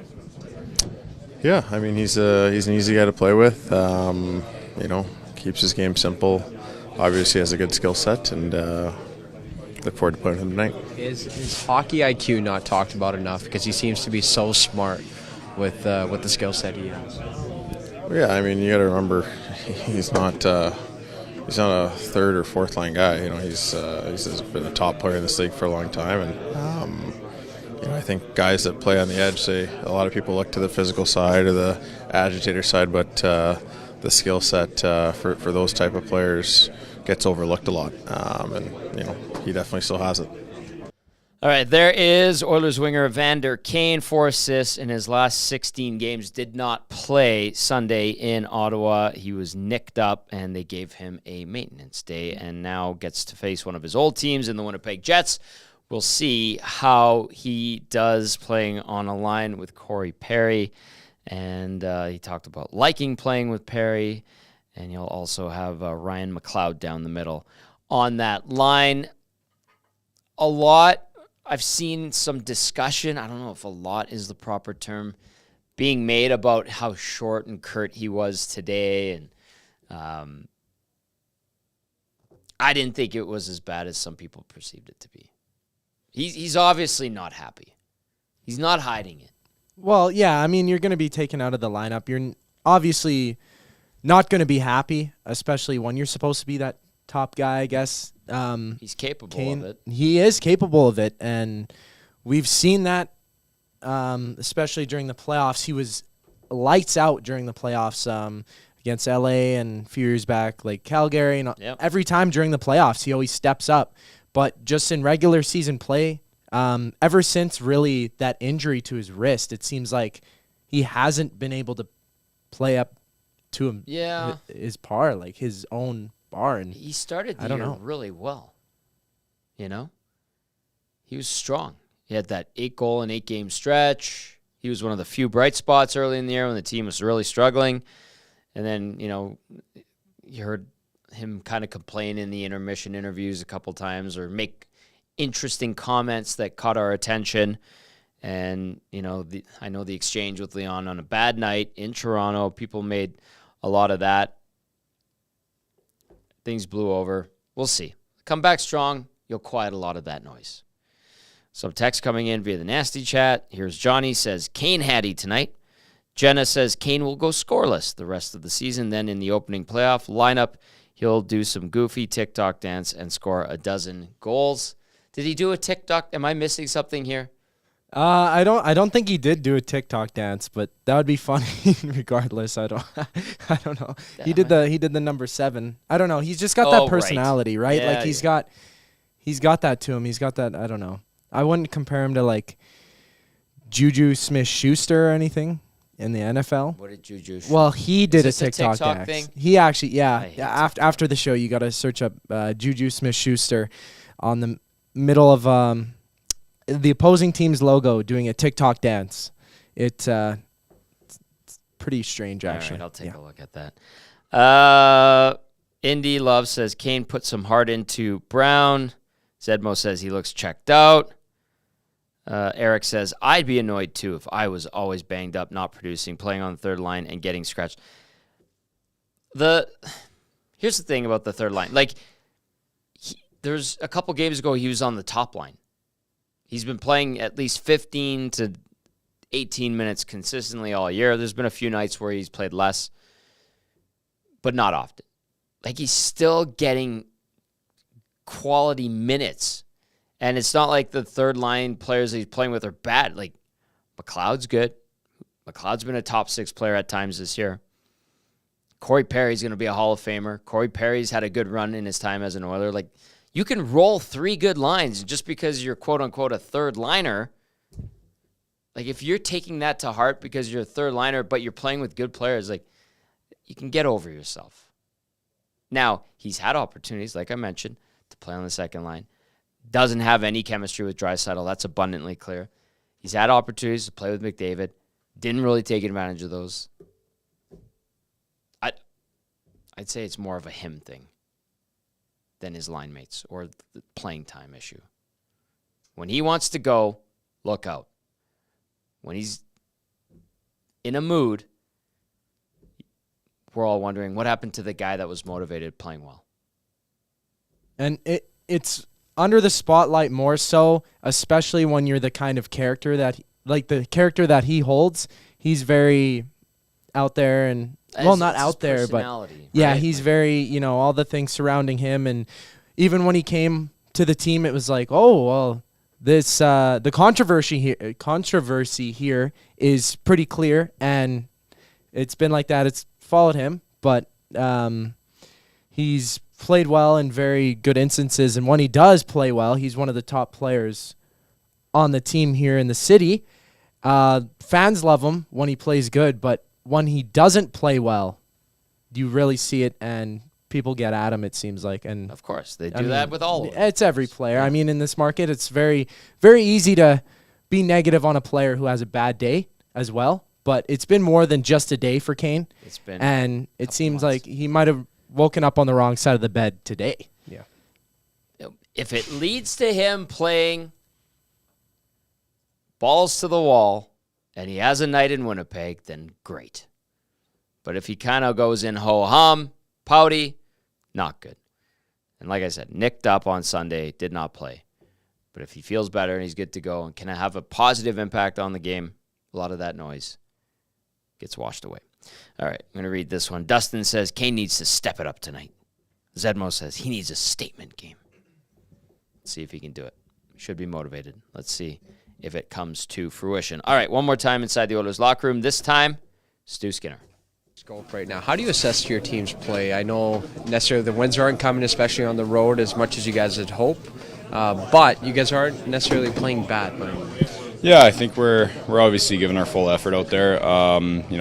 Yeah, I mean he's an easy guy to play with. Keeps his game simple. Obviously has a good skill set, and look forward to playing him tonight. Is hockey IQ not talked about enough? Because he seems to be so smart with the skill set he has. Yeah, I mean you got to remember he's not a third or fourth line guy. He's been a top player in this league for a long time, and I think guys that play on the edge say a lot of people look to the physical side or the agitator side, but the skill set for those type of players gets overlooked a lot, and he definitely still has it. All right, there is Oilers winger Evander Kane, 4 assists in his last 16 games. Did not play Sunday in Ottawa. He was nicked up, and they gave him a maintenance day, and now gets to face one of his old teams in the Winnipeg Jets. We'll see how he does playing on a line with Corey Perry, and he talked about liking playing with Perry, and you'll also have Ryan McLeod down the middle on that line. I've seen some discussion, I don't know if a lot is the proper term, being made about how short and curt he was today. And I didn't think it was as bad as some people perceived it to be. He's obviously not happy. He's not hiding it. Well, yeah, I mean, you're going to be taken out of the lineup. You're obviously not going to be happy, especially when you're supposed to be that top guy, I guess. He's capable of it. He is capable of it, and we've seen that, especially during the playoffs. He was lights out during the playoffs against LA and a few years back, like Calgary. And every time during the playoffs, he always steps up. But just in regular season play, ever since really that injury to his wrist, it seems like he hasn't been able to play up to him his par, like his own bar. And he started the year really well. You know? He was strong. He had that 8-goal and 8-game stretch. He was one of the few bright spots early in the year when the team was really struggling. And then, you heard him kind of complain in the intermission interviews a couple times or make interesting comments that caught our attention. And, I know the exchange with Leon on a bad night in Toronto, people made a lot of that. Things blew over. We'll see. Come back strong, you'll quiet a lot of that noise. Some text coming in via the nasty chat. Here's Johnny says, Kane Hattie tonight. Jenna says Kane will go scoreless the rest of the season. Then in the opening playoff lineup, he'll do some goofy TikTok dance and score a dozen goals. Did he do a TikTok? Am I missing something here? I don't think he did do a TikTok dance, but that would be funny regardless. I don't know. He did the number 7. I don't know. He's just got that personality, right? Yeah, like he's got that to him. He's got that. I don't know. I wouldn't compare him to like Juju Smith-Schuster or anything in the NFL. What did Juju? Well, he did a TikTok dance. thing? He actually, after the show, you got to search up Juju Smith-Schuster on the middle of the opposing team's logo doing a TikTok dance. It's pretty strange, actually. All right, I'll take a look at that. Indy Love says Kane put some heart into Brown. Zedmo says he looks checked out. Eric says, I'd be annoyed too if I was always banged up, not producing, playing on the third line, and getting scratched. Here's the thing about the third line. Like, there's a couple games ago he was on the top line. He's been playing at least 15 to 18 minutes consistently all year. There's been a few nights where he's played less, but not often. Like, he's still getting quality minutes. And it's not like the third line players that he's playing with are bad. Like, McLeod's good. McLeod's been a top 6 player at times this year. Corey Perry's going to be a Hall of Famer. Corey Perry's had a good run in his time as an Oiler. Like, you can roll 3 good lines just because you're quote-unquote a third liner. Like, if you're taking that to heart because you're a third liner, but you're playing with good players, like, you can get over yourself. Now, he's had opportunities, like I mentioned, to play on the second line. Doesn't have any chemistry with Draisaitl. That's abundantly clear. He's had opportunities to play with McDavid. Didn't really take advantage of those. I'd say it's more of a him thing than his line mates or the playing time issue. When he wants to go, look out. When he's in a mood, we're all wondering what happened to the guy that was motivated playing well. And it's under the spotlight more so, especially when you're the kind of character that, the character that he holds. He's very out there and, not out there, but yeah, right? He's very, all the things surrounding him. And even when he came to the team, it was like, oh, well, this, the controversy here is pretty clear. And it's been like that. It's followed him, but he's played well in very good instances. And when he does play well, he's one of the top players on the team here in the city. Fans love him when he plays good, but when he doesn't play well, you really see it, and people get at him, it seems like. And of course, they do that with all of them. It's every player. Yeah. I mean, in this market, it's very, very easy to be negative on a player who has a bad day as well. But it's been more than just a day for Kane. It's been, and it seems like he might have woken up on the wrong side of the bed today. Yeah. If it leads to him playing balls to the wall and he has a night in Winnipeg, then great. But if he kind of goes in ho-hum, pouty, not good. And like I said, nicked up on Sunday, did not play. But if he feels better and he's good to go and can have a positive impact on the game, a lot of that noise gets washed away. All right, I'm going to read this one. Dustin says, Kane needs to step it up tonight. Zedmo says he needs a statement game. Let's see if he can do it. Should be motivated. Let's see if it comes to fruition. All right, one more time inside the Oilers locker room. This time, Stu Skinner. Golf right now. How do you assess your team's play? I know necessarily the wins aren't coming, especially on the road, as much as you guys had hoped. But you guys aren't necessarily playing bad. Yeah, I think we're obviously giving our full effort out there.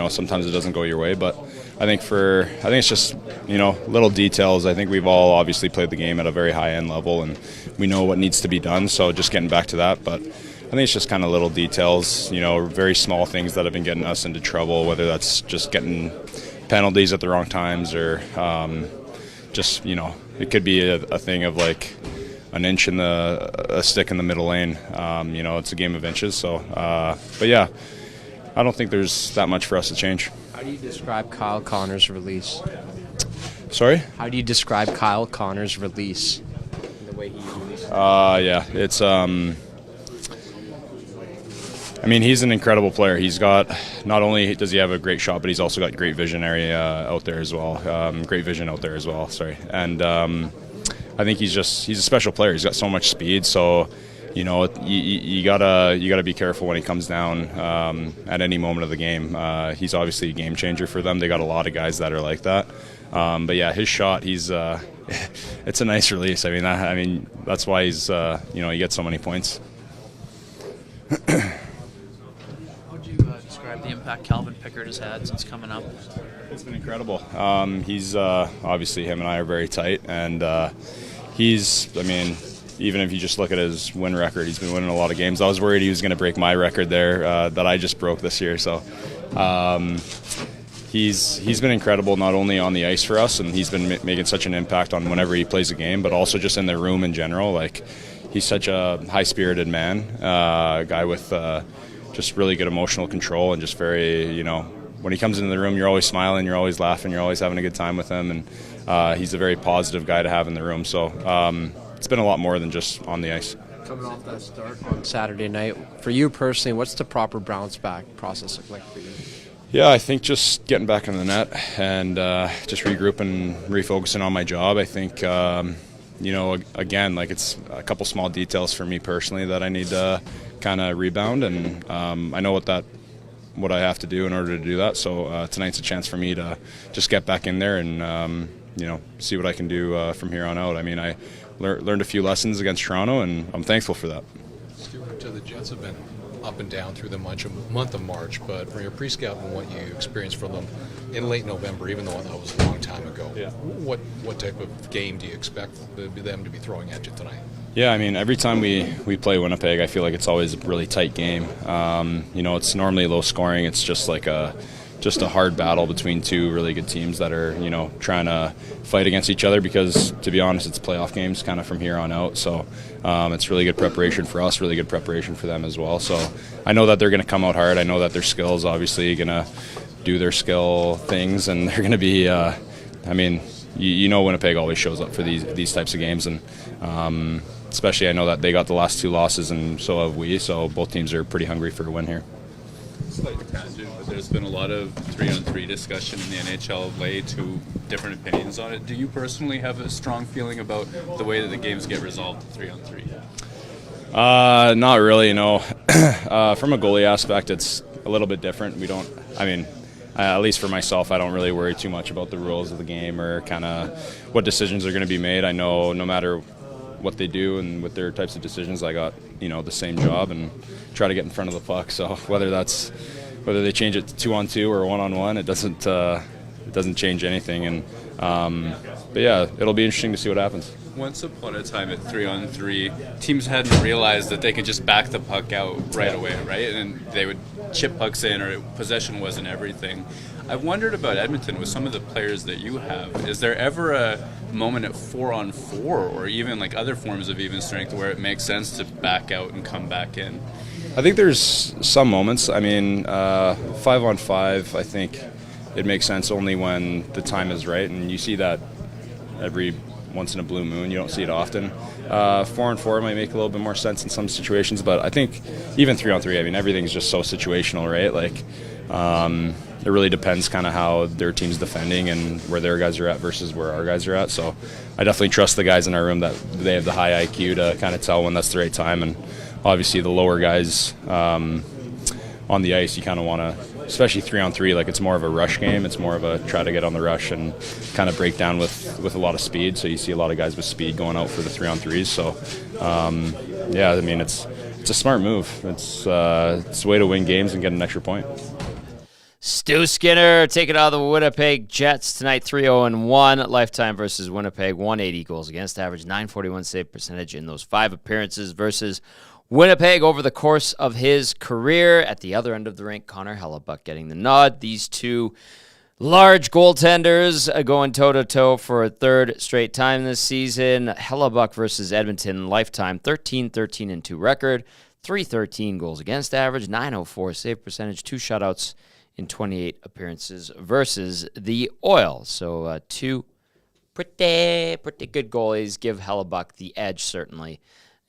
Sometimes it doesn't go your way, but I think it's just little details. I think we've all obviously played the game at a very high end level, and we know what needs to be done. So just getting back to that, but I think it's just kind of little details, very small things that have been getting us into trouble. Whether that's just getting penalties at the wrong times, or it could be a thing of like an inch in a stick in the middle lane. It's a game of inches. So, but yeah, I don't think there's that much for us to change. How do you describe Kyle Connor's release? Sorry? How do you describe Kyle Connor's release? The way he releases? It's he's an incredible player. He's got, not only does he have a great shot, but he's also got great visionary out there as well. Great vision out there as well. Sorry, and I think he's a special player. He's got so much speed. So, you gotta be careful when he comes down at any moment of the game. He's obviously a game changer for them. They got a lot of guys that are like that. But yeah, his shot, it's a nice release. That's why he's he gets so many points. Describe the impact Calvin Pickard has had since coming up. It's been incredible. He's obviously, him and I are very tight, and even if you just look at his win record, he's been winning a lot of games. I was worried he was going to break my record there that I just broke this year. So he's been incredible, not only on the ice for us, and he's been making such an impact on whenever he plays a game, but also just in the room in general. Like, he's such a high-spirited man, a guy with just really good emotional control, and just very, when he comes into the room, you're always smiling, you're always laughing, you're always having a good time with him, and he's a very positive guy to have in the room. So it's been a lot more than just on the ice. Coming off that start on Saturday night, for you personally, what's the proper bounce back process look like for you? Yeah, I think just getting back in the net and just regrouping, refocusing on my job. I think, again, like, it's a couple small details for me personally that I need to kind of rebound, and I know what I have to do in order to do that. So tonight's a chance for me to just get back in there and see what I can do from here on out. I learned a few lessons against Toronto, and I'm thankful for that. Stuart, the Jets have been up and down through the month of March, but from your pre-scout and what you experienced from them in late November, even though that was a long time ago, what type of game do you expect them to be throwing at you tonight? Yeah, every time we play Winnipeg, I feel like it's always a really tight game. It's normally low scoring. It's just like a hard battle between two really good teams that are, trying to fight against each other, because, to be honest, it's playoff games kind of from here on out. So it's really good preparation for us, really good preparation for them as well. So I know that they're going to come out hard. I know that their skills obviously going to do their skill things, and they're going to be, Winnipeg always shows up for these types of games, and especially I know that they got the last two losses, and so have we. So both teams are pretty hungry for a win here. Slight tangent, but there's been a lot of 3-on-3 discussion in the NHL of late, two different opinions on it. Do you personally have a strong feeling about the way that the games get resolved 3-on-3? Not really, no. From a goalie aspect, it's a little bit different. At least for myself, I don't really worry too much about the rules of the game or kind of what decisions are going to be made. I know no matter what they do and with their types of decisions, I got the same job and try to get in front of the puck. So whether they change it to 2-on-2 or 1-on-1, it doesn't change anything. And but yeah, it'll be interesting to see what happens. Once upon a time at 3-on-3, teams hadn't realized that they could just back the puck out right away, right? And they would chip pucks in, or possession wasn't everything. I've wondered about Edmonton with some of the players that you have. Is there ever a moment at 4-on-4 or even like other forms of even strength where it makes sense to back out and come back in? I think there's some moments. 5-on-5, I think it makes sense only when the time is right, and you see that every once in a blue moon. You don't see it often. 4-on-4 might make a little bit more sense in some situations, but I think even 3-on-3, I mean, everything's just so situational, right? Like, it really depends kind of how their team's defending and where their guys are at versus where our guys are at. So I definitely trust the guys in our room that they have the high IQ to kind of tell when that's the right time. And obviously the lower guys on the ice, you kind of want to, especially 3-on-3, like it's more of a rush game. It's more of a try to get on the rush and kind of break down with a lot of speed. So you see a lot of guys with speed going out for the 3-on-3s. So, yeah, I mean, it's a smart move. It's a way to win games and get an extra point. Stu Skinner taking out the Winnipeg Jets tonight, 3-0-1. Lifetime versus Winnipeg, 180 goals against average, 941 save percentage in those 5 appearances versus Winnipeg over the course of his career. At the other end of the rink, Connor Hellebuyck getting the nod. These two large goaltenders going toe-to-toe for a third straight time this season. Hellebuyck versus Edmonton, lifetime 13-13-2 record, 313 goals against average, 904 save percentage, 2 shutouts in 28 appearances versus the Oil. So 2 pretty good goalies give Hellebuyck the edge, certainly.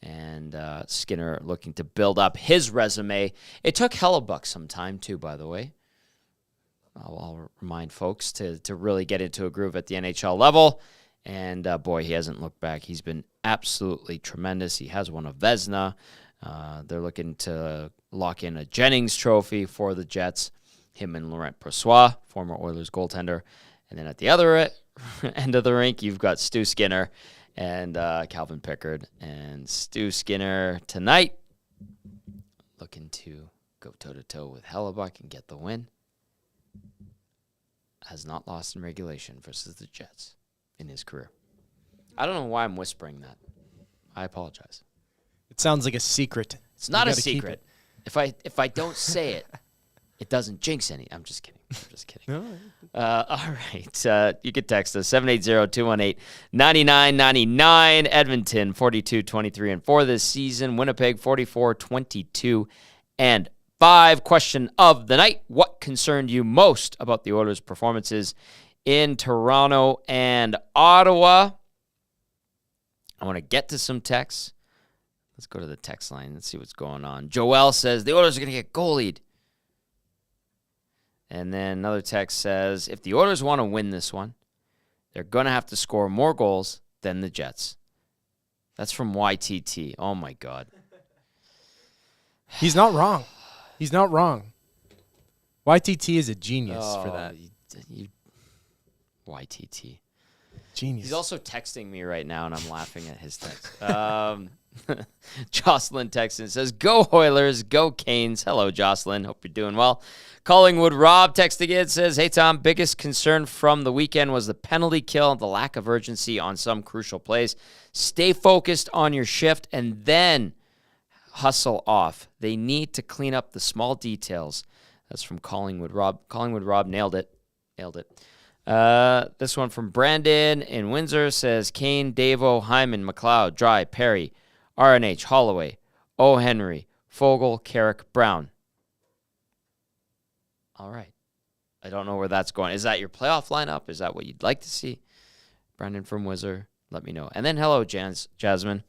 And Skinner looking to build up his resume. It took Hellebuyck some time, too, by the way. I'll remind folks to really get into a groove at the NHL level. And, boy, he hasn't looked back. He's been absolutely tremendous. He has won a Vezina. They're looking to lock in a Jennings trophy for the Jets. Him and Laurent Brossoit, former Oilers goaltender. And then at the other end of the rink, you've got Stu Skinner and Calvin Pickard. And Stu Skinner tonight looking to go toe-to-toe with Hellebuyck and get the win. Has not lost in regulation versus the Jets in his career. I don't know why I'm whispering that. I apologize. It sounds like a secret. It's not a secret. If I don't say it, it doesn't jinx any. I'm just kidding. No. All right. You can text us 780-218-9999. Edmonton 42-23-4 this season. Winnipeg 44-22-5. Question of the night: what concerned you most about the Oilers' performances in Toronto and Ottawa? I want to get to some texts. Let's go to the text line. Let's see what's going on. Joel says the Oilers are going to get goalied. And then another text says, if the Oilers want to win this one, they're going to have to score more goals than the Jets. That's from YTT. Oh, my God. He's not wrong. He's not wrong. YTT is a genius for that. YTT. Genius. He's also texting me right now, and I'm laughing at his text. Jocelyn texts and says, go Oilers, go Canes. Hello, Jocelyn. Hope you're doing well. Collingwood Rob texting in says, hey, Tom, biggest concern from the weekend was the penalty kill and the lack of urgency on some crucial plays. Stay focused on your shift and then hustle off. They need to clean up the small details. That's from Collingwood Rob. Collingwood Rob nailed it. This one from Brandon in Windsor says, Kane, Davo, Hyman, McLeod, Dry, Perry, RNH, Holloway, O. Henry, Fogle, Carrick, Brown. All right. I don't know where that's going. Is that your playoff lineup? Is that what you'd like to see? Brandon from Windsor, let me know. And then hello, Jasmine.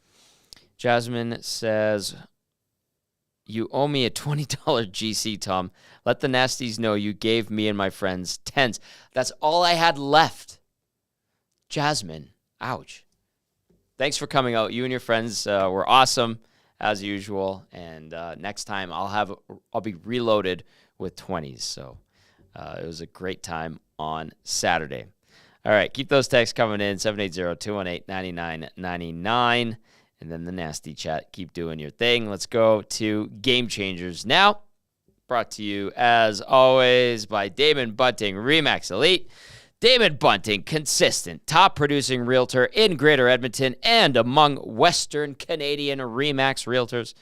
Jasmine says, you owe me a $20 GC, Tom. Let the nasties know you gave me and my friends tens. That's all I had left. Jasmine, ouch. Thanks for coming out. You and your friends were awesome, as usual. And next time I'll be reloaded with 20s. So it was a great time on Saturday. All right, keep those texts coming in, 780-218-9999. And then the nasty chat. Keep doing your thing. Let's go to Game Changers now. Brought to you, as always, by Damon Bunting, RE/MAX Elite. Damon Bunting, consistent, top-producing realtor in Greater Edmonton and among Western Canadian RE/MAX realtors.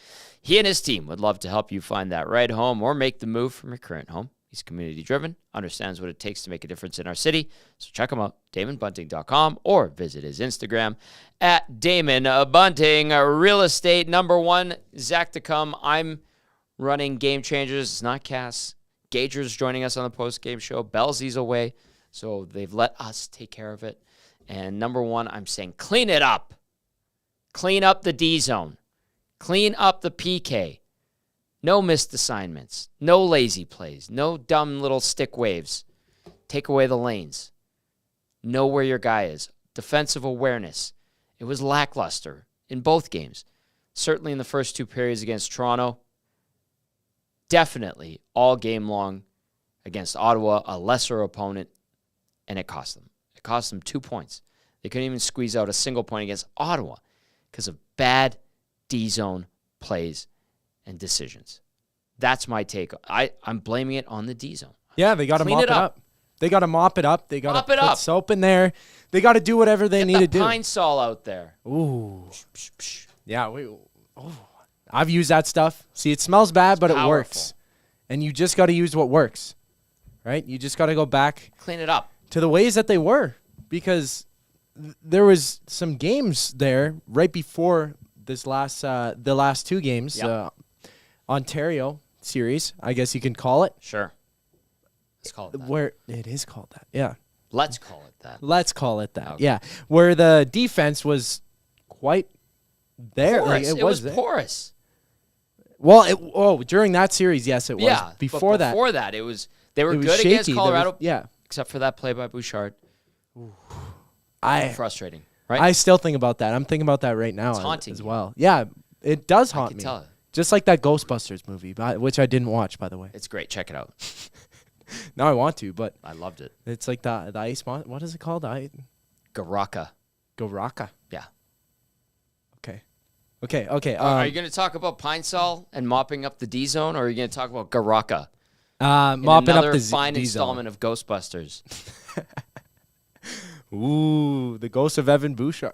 He and his team would love to help you find that right home or make the move from your current home. He's community-driven, understands what it takes to make a difference in our city. So check him out, DamonBunting.com, or visit his Instagram at Damon Bunting. Real estate #1, Zachticum. I'm running Game Changers. It's not Cass. Gager's joining us on the post-game show. Bellsy's away, so they've let us take care of it. And number one, I'm saying clean it up. Clean up the D zone. Clean up the PK. No missed assignments. No lazy plays. No dumb little stick waves. Take away the lanes. Know where your guy is. Defensive awareness. It was lackluster in both games. Certainly in the first two periods against Toronto. Definitely all game long against Ottawa, a lesser opponent, and it cost them. It cost them 2 points. They couldn't even squeeze out a single point against Ottawa because of bad D-zone plays and decisions. That's my take. I'm blaming it on the D-zone. Yeah, they got to mop it up. They got to mop it up. They got to put soap in there. They got to do whatever they need to do. Pine Sol out there. Ooh. Yeah, I've used that stuff. See, it smells bad, but it works. And you just got to use what works, right? You just got to go back. Clean it up. To the ways that they were, because there was some games there right before this the last two games, Ontario series, I guess you can call it. Sure. Let's call it that. Where it is called that, yeah. Let's call it that. Let's call it that, yeah. Where the defense was quite there. Porous. Like, it was there. porous. Well, during that series, yes, it was. Yeah, before that, they were good shaky. against Colorado. Yeah, except for that play by Bouchard. Frustrating, right? I still think about that. I'm thinking about that right now. It's haunting as well. Yeah, it does haunt me. Tell. Just like that Ghostbusters movie, which I didn't watch, by the way. It's great. Check it out. Now I want to, but I loved it. It's like the ice monster. What is it called? Garaka. Yeah. Okay. Are you going to talk about Pine Sol and mopping up the D zone, or are you going to talk about Garaka? Mopping up the fine D-zone. installment of Ghostbusters. Ooh, the ghost of Evan Bouchard.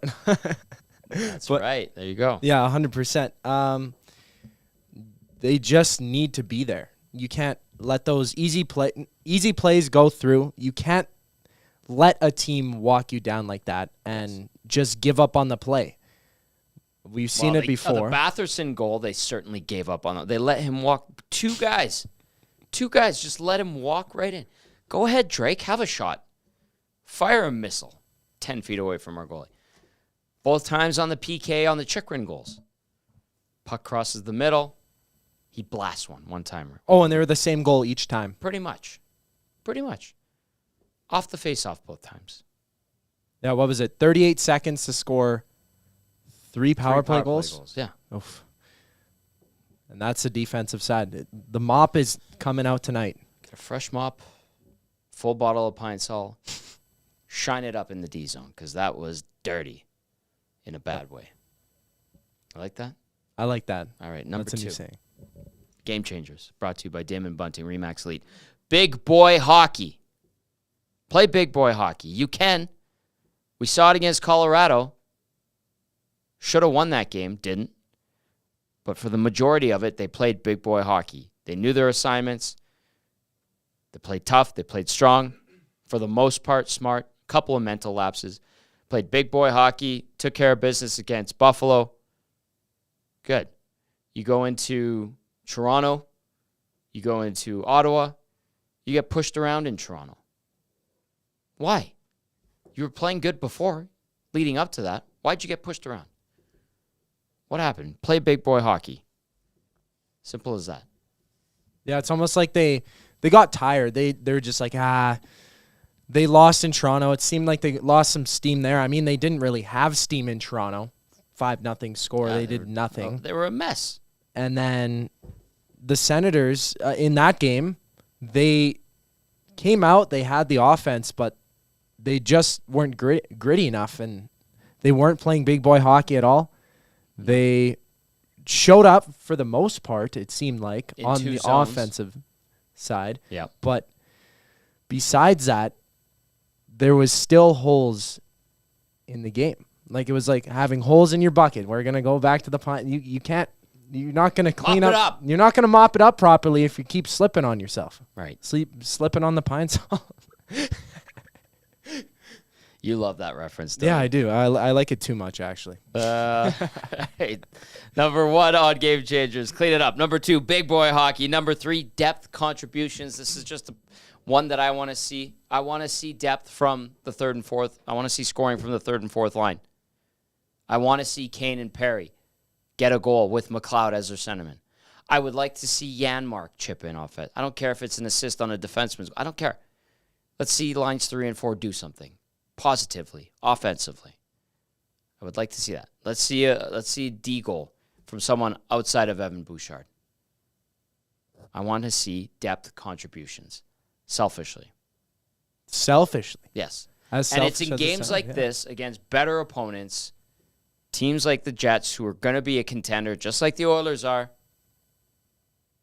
That's right. There you go. Yeah, 100%. They just need to be there. You can't let those easy plays go through. You can't let a team walk you down like that and just give up on the play. We've seen it before. The Batherson goal, they certainly gave up on it. They let him walk. Two guys, just let him walk right in. Go ahead, Drake. Have a shot. Fire a missile 10 feet away from our goalie. Both times on the PK on the Chikrin goals. Puck crosses the middle. He blasts one-timer. Oh, and they were the same goal each time. Pretty much. Off the face-off both times. Yeah, what was it? 38 seconds to score 3 power play goals? Yeah. Oof. And that's the defensive side. The mop is coming out tonight. Get a fresh mop, full bottle of Pine Sol, shine it up in the D zone, because that was dirty in a bad way. I like that? I like that. All right, number That's 2. A new saying. Game Changers, brought to you by Damon Bunting, Remax Elite. Big boy hockey. Play big boy hockey. You can. We saw it against Colorado. Should have won that game, didn't. But for the majority of it, they played big boy hockey. They knew their assignments. They played tough. They played strong. For the most part, smart. Couple of mental lapses. Played big boy hockey. Took care of business against Buffalo. Good. You go into Toronto. You go into Ottawa. You get pushed around in Toronto. Why? You were playing good before, leading up to that. Why'd you get pushed around? What happened? Play big boy hockey. Simple as that. Yeah, it's almost like they got tired. They're just like, they lost in Toronto. It seemed like they lost some steam there. I mean, they didn't really have steam in Toronto. 5-0 score. Yeah, they did nothing. They were a mess. And then the Senators, in that game, they came out, they had the offense, but they just weren't gritty enough, and they weren't playing big boy hockey at all. They showed up for the most part, it seemed like, on the offensive side. Yeah. But besides that, there was still holes in the game. Like, it was like having holes in your bucket. We're going to go back to the pint. You can't. You're not going to clean up. You're not going to mop it up properly if you keep slipping on yourself. Right. Slipping on the Pine Sol. You love that reference, don't Yeah, you? I do. I like it too much, actually. Hey, number 1 on Game Changers. Clean it up. Number 2, big boy hockey. Number 3, depth contributions. This is just one that I want to see. I want to see depth from the third and fourth. I want to see scoring from the third and fourth line. I want to see Kane and Perry get a goal with McLeod as their centerman. I would like to see Janmark chip in off it. I don't care if it's an assist on a defenseman. I don't care. Let's see lines 3 and 4 do something positively, offensively. I would like to see that. Let's see a D goal from someone outside of Evan Bouchard. I want to see depth contributions. Selfishly. Yes. And it's in games like this against better opponents, teams like the Jets who are going to be a contender, just like the Oilers are,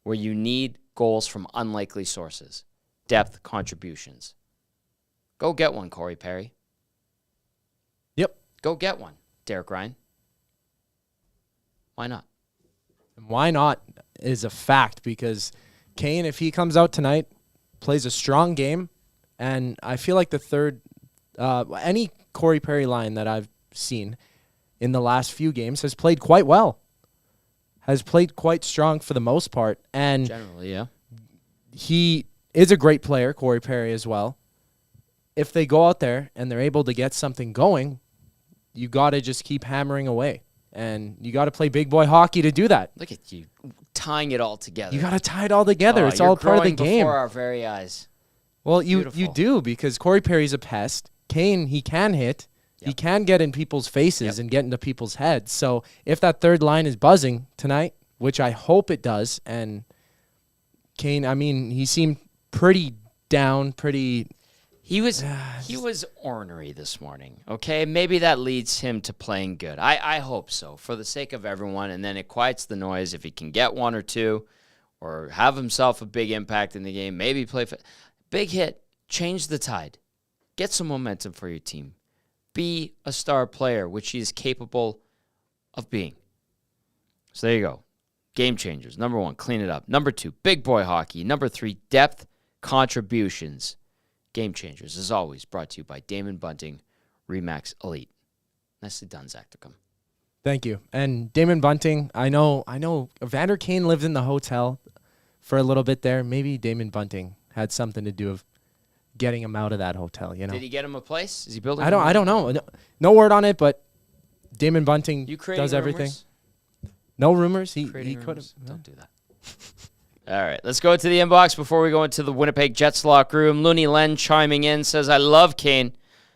where you need goals from unlikely sources. Depth contributions. Go get one, Corey Perry. Yep. Go get one, Derek Ryan. Why not? Why not is a fact, because Kane, if he comes out tonight, plays a strong game, and I feel like the third, any Corey Perry line that I've seen in the last few games has played quite well, has played quite strong for the most part, and generally, yeah, he is a great player, Corey Perry as well. If they go out there and they're able to get something going, you got to just keep hammering away, and you got to play big boy hockey to do that. Look at you tying it all together. You got to tie it all together. It's all part of the game. Before our very eyes. Well, you do, because Corey Perry's a pest. Kane, he can hit. Yep. He can get in people's faces and get into people's heads. So if that third line is buzzing tonight, which I hope it does, and Kane, I mean, he seemed pretty down, He was ornery this morning, okay? Maybe that leads him to playing good. I hope so, for the sake of everyone, and then it quiets the noise. If he can get one or two or have himself a big impact in the game, maybe play big hit, change the tide, get some momentum for your team. Be a star player, which he is capable of being. So there you go. Game changers. Number 1, clean it up. Number 2, big boy hockey. Number 3, depth contributions. Game changers, as always, brought to you by Damon Bunting, Remax Elite. Nicely done, Zachticum. Thank you. And Damon Bunting, I know Evander Kane lived in the hotel for a little bit there. Maybe Damon Bunting had something to do with getting him out of that hotel, you know. Did he get him a place? Is he building? I don't know. No word on it, but Damon Bunting does everything. Rumors? No rumors. He could have. Don't do that. All right, let's go to the inbox before we go into the Winnipeg Jets locker room. Looney Len chiming in says, I love Kane.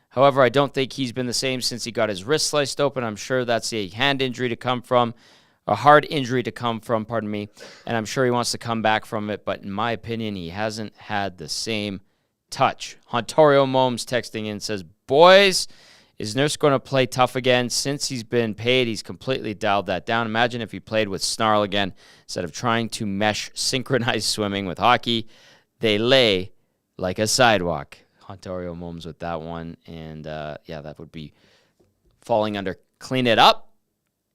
However, I don't think he's been the same since he got his wrist sliced open. I'm sure that's a hard injury to come from, and I'm sure he wants to come back from it. But in my opinion, he hasn't had the same touch. Hontorio Momes texting in says, boys, is Nurse going to play tough again? Since he's been paid, he's completely dialed that down. Imagine if he played with snarl again instead of trying to mesh synchronized swimming with hockey. They lay like a sidewalk. Hontorio Momes with that one. And, that would be falling under clean it up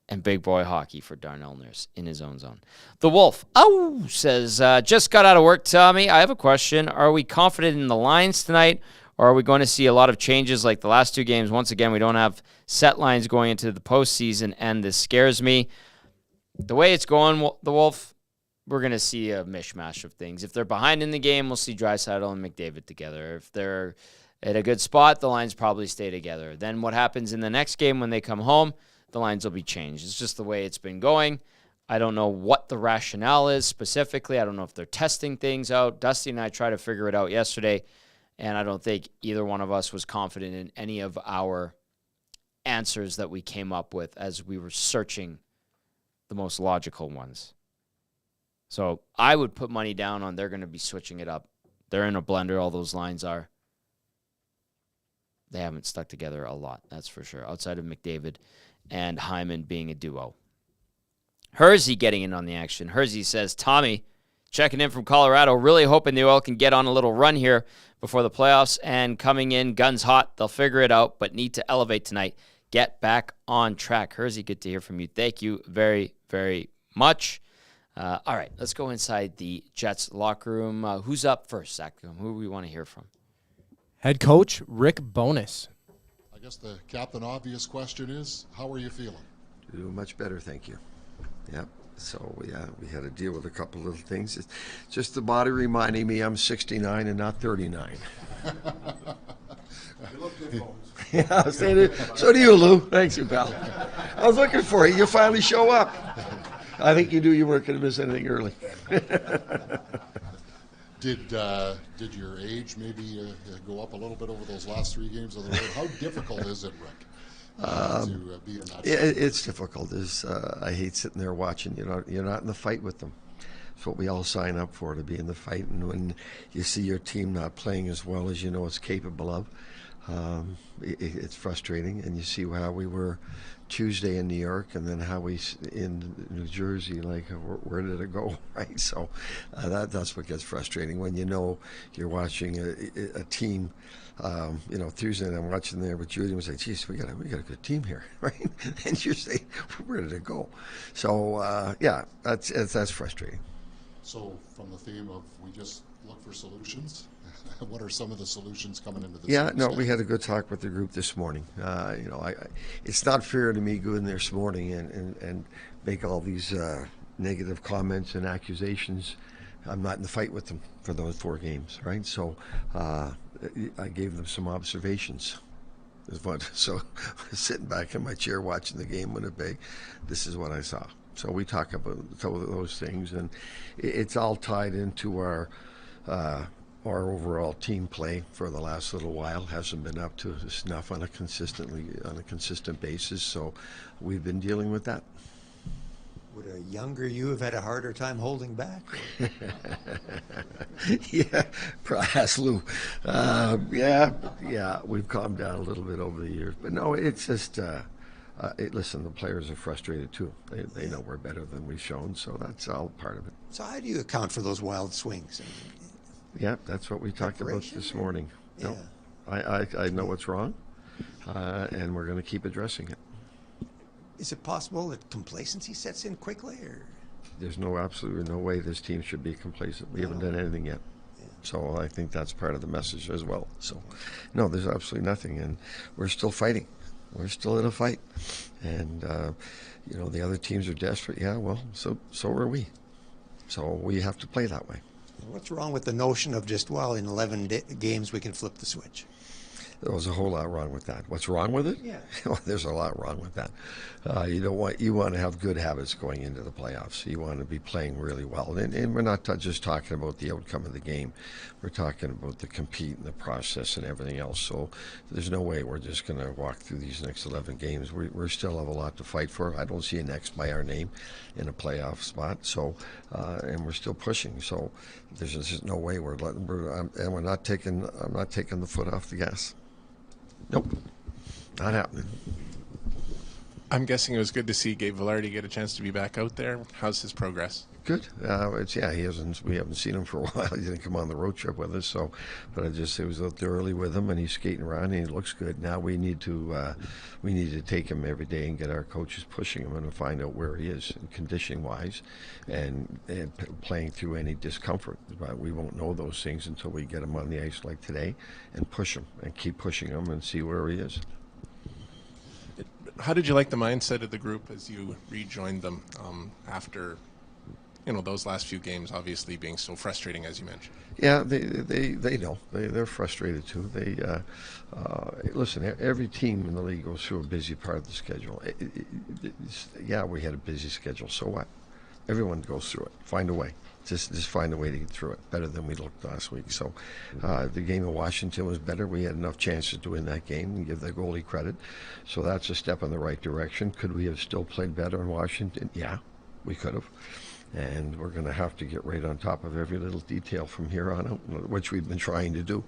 and big boy hockey for Darnell Nurse in his own zone. The Wolf, says, just got out of work, Tommy. I have a question. Are we confident in the lines tonight? Or are we going to see a lot of changes like the last 2 games? Once again, we don't have set lines going into the postseason, and this scares me. The way it's going, the Wolf, we're going to see a mishmash of things. If they're behind in the game, we'll see Draisaitl and McDavid together. If they're at a good spot, the lines probably stay together. Then what happens in the next game when they come home, the lines will be changed. It's just the way it's been going. I don't know what the rationale is specifically. I don't know if they're testing things out. Dusty and I tried to figure it out yesterday. And I don't think either one of us was confident in any of our answers that we came up with as we were searching the most logical ones. So I would put money down on they're going to be switching it up. They're in a blender, all those lines are. They haven't stuck together a lot, that's for sure, outside of McDavid and Hyman being a duo. Hersey getting in on the action. Hersey says, Tommy, checking in from Colorado, really hoping the Oil can get on a little run here before the playoffs and coming in guns hot. They'll figure it out, but need to elevate tonight. Get back on track. Hersey, good to hear from you. Thank you very, very much. All right, let's go inside the Jets locker room. Who's up first, Zach? Who do we want to hear from? Head coach Rick Bowness. I guess the Captain Obvious question is, how are you feeling? Much better, thank you. Yep. So we had to deal with a couple little things. It's just the body reminding me I'm 69 and not 39. Yeah, so do you, Lou. Thanks, you pal. I was looking for you. You finally show up. I think you knew you weren't going to miss anything early. Did your age maybe go up a little bit over those last 3 games on the road? How difficult is it, Rick? To be in that it's difficult. I hate sitting there watching. You're not in the fight with them. It's what we all sign up for, to be in the fight. And when you see your team not playing as well as you know it's capable of, it's frustrating. And you see how we were Tuesday in New York, and then how we in New Jersey. Like, where did it go? Right. So that's what gets frustrating when you know you're watching a team. Tuesday night I'm watching there with Judy and we say, geez, we got a good team here, right? And you say, where did it go? So, that's frustrating. So from the theme of we just look for solutions, what are some of the solutions coming into this? Yeah, no, we had a good talk with the group this morning. It's not fair to me go in there this morning and make all these negative comments and accusations. I'm not in the fight with them for those 4 games, right? So I gave them some observations. So sitting back in my chair watching the game Winnipeg, this is what I saw. So we talk about some of those things, and it's all tied into our overall team play for the last little while. Hasn't been up to snuff on a consistent basis. So we've been dealing with that. Would a younger you have had a harder time holding back? Yeah, perhaps, Lou. Yeah, we've calmed down a little bit over the years. But no, it's just, listen, the players are frustrated too. They know we're better than we've shown, so that's all part of it. So how do you account for those wild swings? Yeah, that's what we talked about this morning. Yeah. No, I know what's wrong, and we're going to keep addressing it. Is it possible that complacency sets in quickly, or? There's absolutely no way this team should be complacent. We haven't done anything yet. Yeah. So I think that's part of the message as well. So, no, there's absolutely nothing, and we're still fighting. We're still in a fight, and the other teams are desperate. Yeah, well, so are we. So we have to play that way. What's wrong with the notion of just, in 11 games we can flip the switch? There was a whole lot wrong with that. What's wrong with it? Yeah. There's a lot wrong with that. You want to have good habits going into the playoffs. You want to be playing really well. And we're not just talking about the outcome of the game. We're talking about the compete and the process and everything else. So there's no way we're just going to walk through these next 11 games. We still have a lot to fight for. I don't see an X by our name in a playoff spot. So and we're still pushing. So there's just no way I'm not taking the foot off the gas. Nope, not happening. I'm guessing it was good to see Gabe Vilardi get a chance to be back out there. How's his progress? Good. We haven't seen him for a while. He didn't come on the road trip with us, but I was out there early with him, and he's skating around, and he looks good. Now we need to take him every day and get our coaches pushing him and find out where he is conditioning wise, and playing through any discomfort. But we won't know those things until we get him on the ice like today, and push him and keep pushing him and see where he is. How did you like the mindset of the group as you rejoined them after? Those last few games obviously being so frustrating, as you mentioned. Yeah, they know. They're frustrated too. Listen, every team in the league goes through a busy part of the schedule. We had a busy schedule. So what? Everyone goes through it. Find a way. Just find a way to get through it. Better than we looked last week. So the game in Washington was better. We had enough chances to win that game and give the goalie credit. So that's a step in the right direction. Could we have still played better in Washington? Yeah, we could have. And we're going to have to get right on top of every little detail from here on out, which we've been trying to do.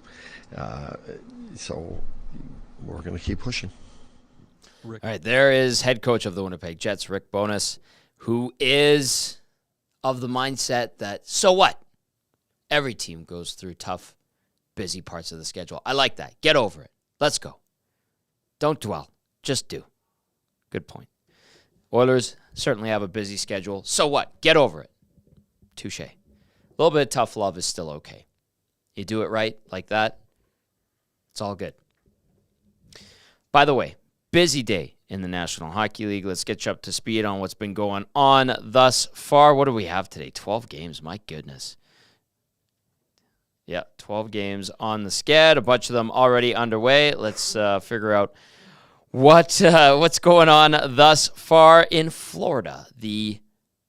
So we're going to keep pushing. All right, there is head coach of the Winnipeg Jets, Rick Bowness, who is of the mindset that, so what? Every team goes through tough, busy parts of the schedule. I like that. Get over it. Let's go. Don't dwell. Just do. Good point. Oilers certainly have a busy schedule. So what? Get over it. Touche. A little bit of tough love is still okay. You do it right like that, it's all good. By the way, busy day in the National Hockey League. Let's get you up to speed on what's been going on thus far. What do we have today? 12 games. My goodness. Yeah, 12 games on the sched. A bunch of them already underway. Let's figure out what's going on thus far in Florida. The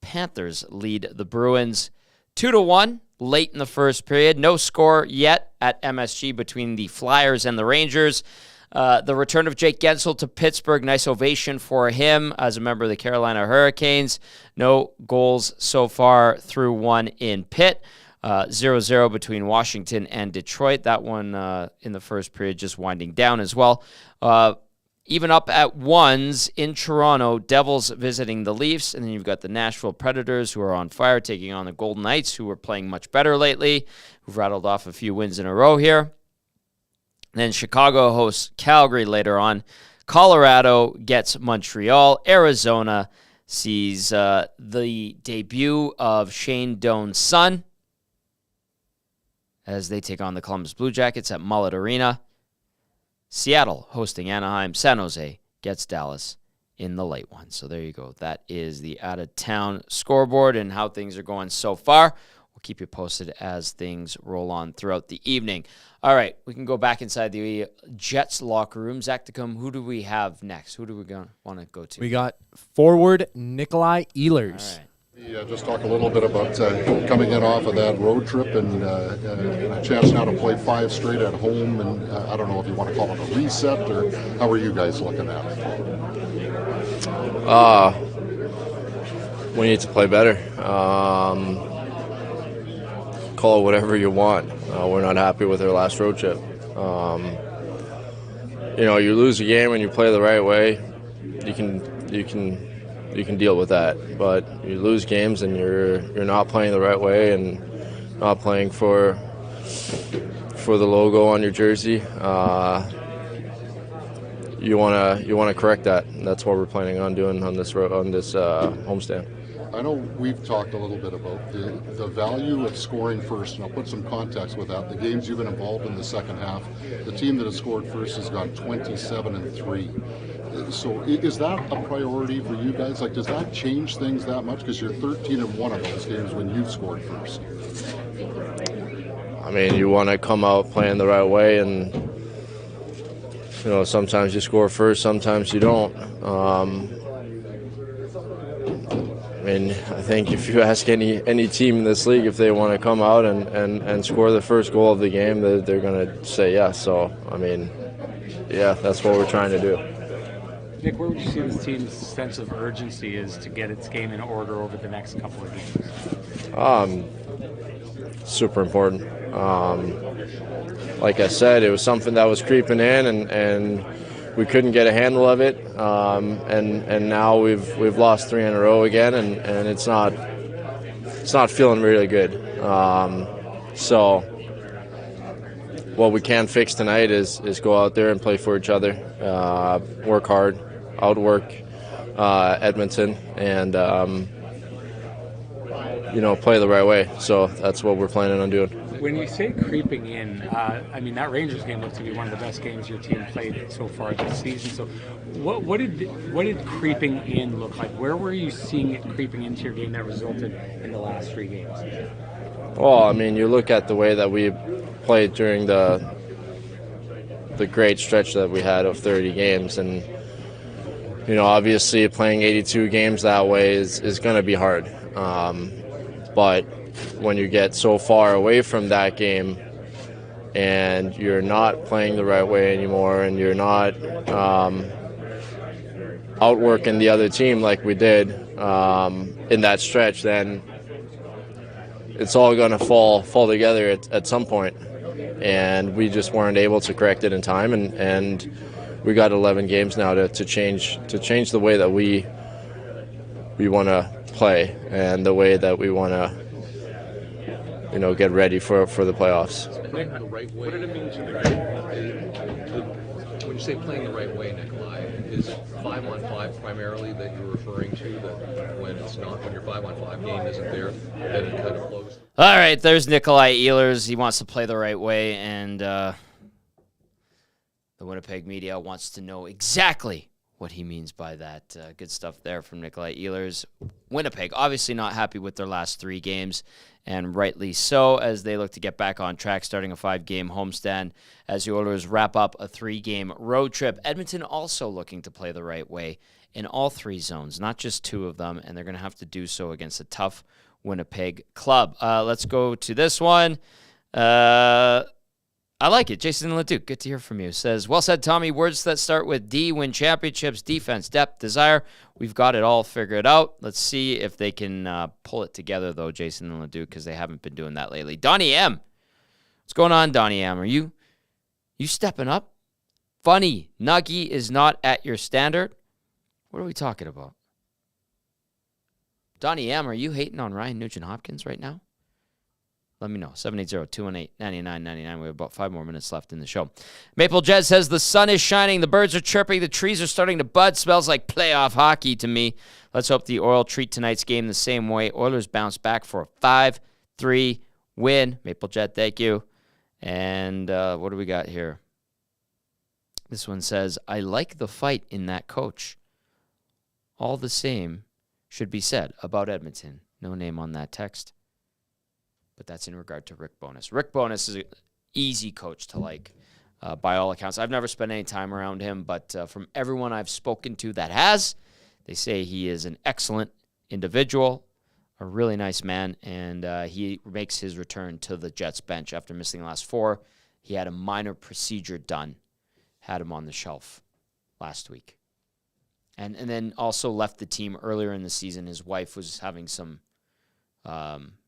Panthers lead the Bruins 2-1 late in the first period. No score yet at MSG between the Flyers and the Rangers. The return of Jake Gensel to Pittsburgh, nice ovation for him as a member of the Carolina Hurricanes. No goals so far through one in Pitt. 0-0 between Washington and Detroit. That one in the first period just winding down as well. Even up at ones in Toronto, Devils visiting the Leafs. And then you've got the Nashville Predators, who are on fire, taking on the Golden Knights, who are playing much better lately, who've rattled off a few wins in a row here. And then Chicago hosts Calgary later on. Colorado gets Montreal. Arizona sees the debut of Shane Doan's son as they take on the Columbus Blue Jackets at Mullet Arena. Seattle hosting Anaheim. San Jose gets Dallas in the late one. So there you go. That is the out-of-town scoreboard and how things are going so far. We'll keep you posted as things roll on throughout the evening. All right, we can go back inside the Jets locker room. Zachticum, who do we have next? Who do we want to go to? We got forward Nikolai Ehlers. All right. Just talk a little bit about coming in off of that road trip and a chance now to play 5 straight at home. And I don't know if you want to call it a reset or how are you guys looking at it? We need to play better. Call it whatever you want. We're not happy with our last road trip. You lose a game and you play the right way, you can deal with that. But you lose games and you're not playing the right way and not playing for the logo on your jersey. You wanna correct that. And that's what we're planning on doing on this homestand. I know we've talked a little bit about the value of scoring first, and I'll put some context with that. The games you've been involved in the second half, the team that has scored first has gone 27-3. So is that a priority for you guys? Like, does that change things that much? Because you're 13-1 of those games when you've scored first. I mean, you want to come out playing the right way, and sometimes you score first, sometimes you don't. I think if you ask any team in this league if they want to come out and score the first goal of the game, they're going to say yes. So, that's what we're trying to do. Nick, where would you see this team's sense of urgency is to get its game in order over the next couple of games? Super important. Like I said, it was something that was creeping in, and we couldn't get a handle of it. And now we've lost 3 in a row again, and it's not feeling really good. So what we can fix tonight is go out there and play for each other, work hard, outwork Edmonton, and play the right way. So that's what we're planning on doing. When you say creeping in, that Rangers game looked to be one of the best games your team played so far this season. So what did creeping in look like? Where were you seeing it creeping into your game that resulted in the last 3 games? Well, you look at the way that we played during the great stretch that we had of 30 games, and obviously playing 82 games that way is going to be hard. But when you get so far away from that game and you're not playing the right way anymore and you're not outworking the other team like we did in that stretch, then it's all going to fall together at some point. And we just weren't able to correct it in time, and we got 11 games now to change the way that we want to play and the way that we want to get ready for the playoffs. The right way. What did it mean to when you say playing the right way, Nikolai, is 5-on-5 primarily that you're referring to, that when your 5-on-5 game isn't there, then it kind of flows? All right, there's Nikolai Ehlers. He wants to play the right way, and the Winnipeg media wants to know exactly what he means by that. Good stuff there from Nikolai Ehlers. Winnipeg, obviously not happy with their last 3 games, and rightly so, as they look to get back on track, starting a 5-game homestand as the Oilers wrap up a 3-game road trip. Edmonton also looking to play the right way in all 3 zones, not just 2 of them, and they're going to have to do so against a tough Winnipeg club. Let's go to this one. I like it. Jason Leduc, good to hear from you. Says, well said, Tommy. Words that start with D, win championships, defense, depth, desire. We've got it all figured out. Let's see if they can pull it together, though, Jason and Leduc, because they haven't been doing that lately. Donnie M. What's going on, Donnie M? Are you stepping up? Funny. Nuggy is not at your standard. What are we talking about? Donnie M, are you hating on Ryan Nugent-Hopkins right now? Let me know. 780-218-9999. We have about 5 more minutes left in the show. Maple Jet says, the sun is shining, the birds are chirping, the trees are starting to bud. Smells like playoff hockey to me. Let's hope the Oil treat tonight's game the same way. Oilers bounce back for a 5-3 win. Maple Jet, thank you. And what do we got here? This one says, I like the fight in that coach. All the same should be said about Edmonton. No name on that text. But that's in regard to Rick Bowness. Rick Bowness is an easy coach to like, by all accounts. I've never spent any time around him, but from everyone I've spoken to that has, they say he is an excellent individual, a really nice man, and he makes his return to the Jets bench after missing the last 4. He had a minor procedure done, had him on the shelf last week. And then also left the team earlier in the season. His wife was having some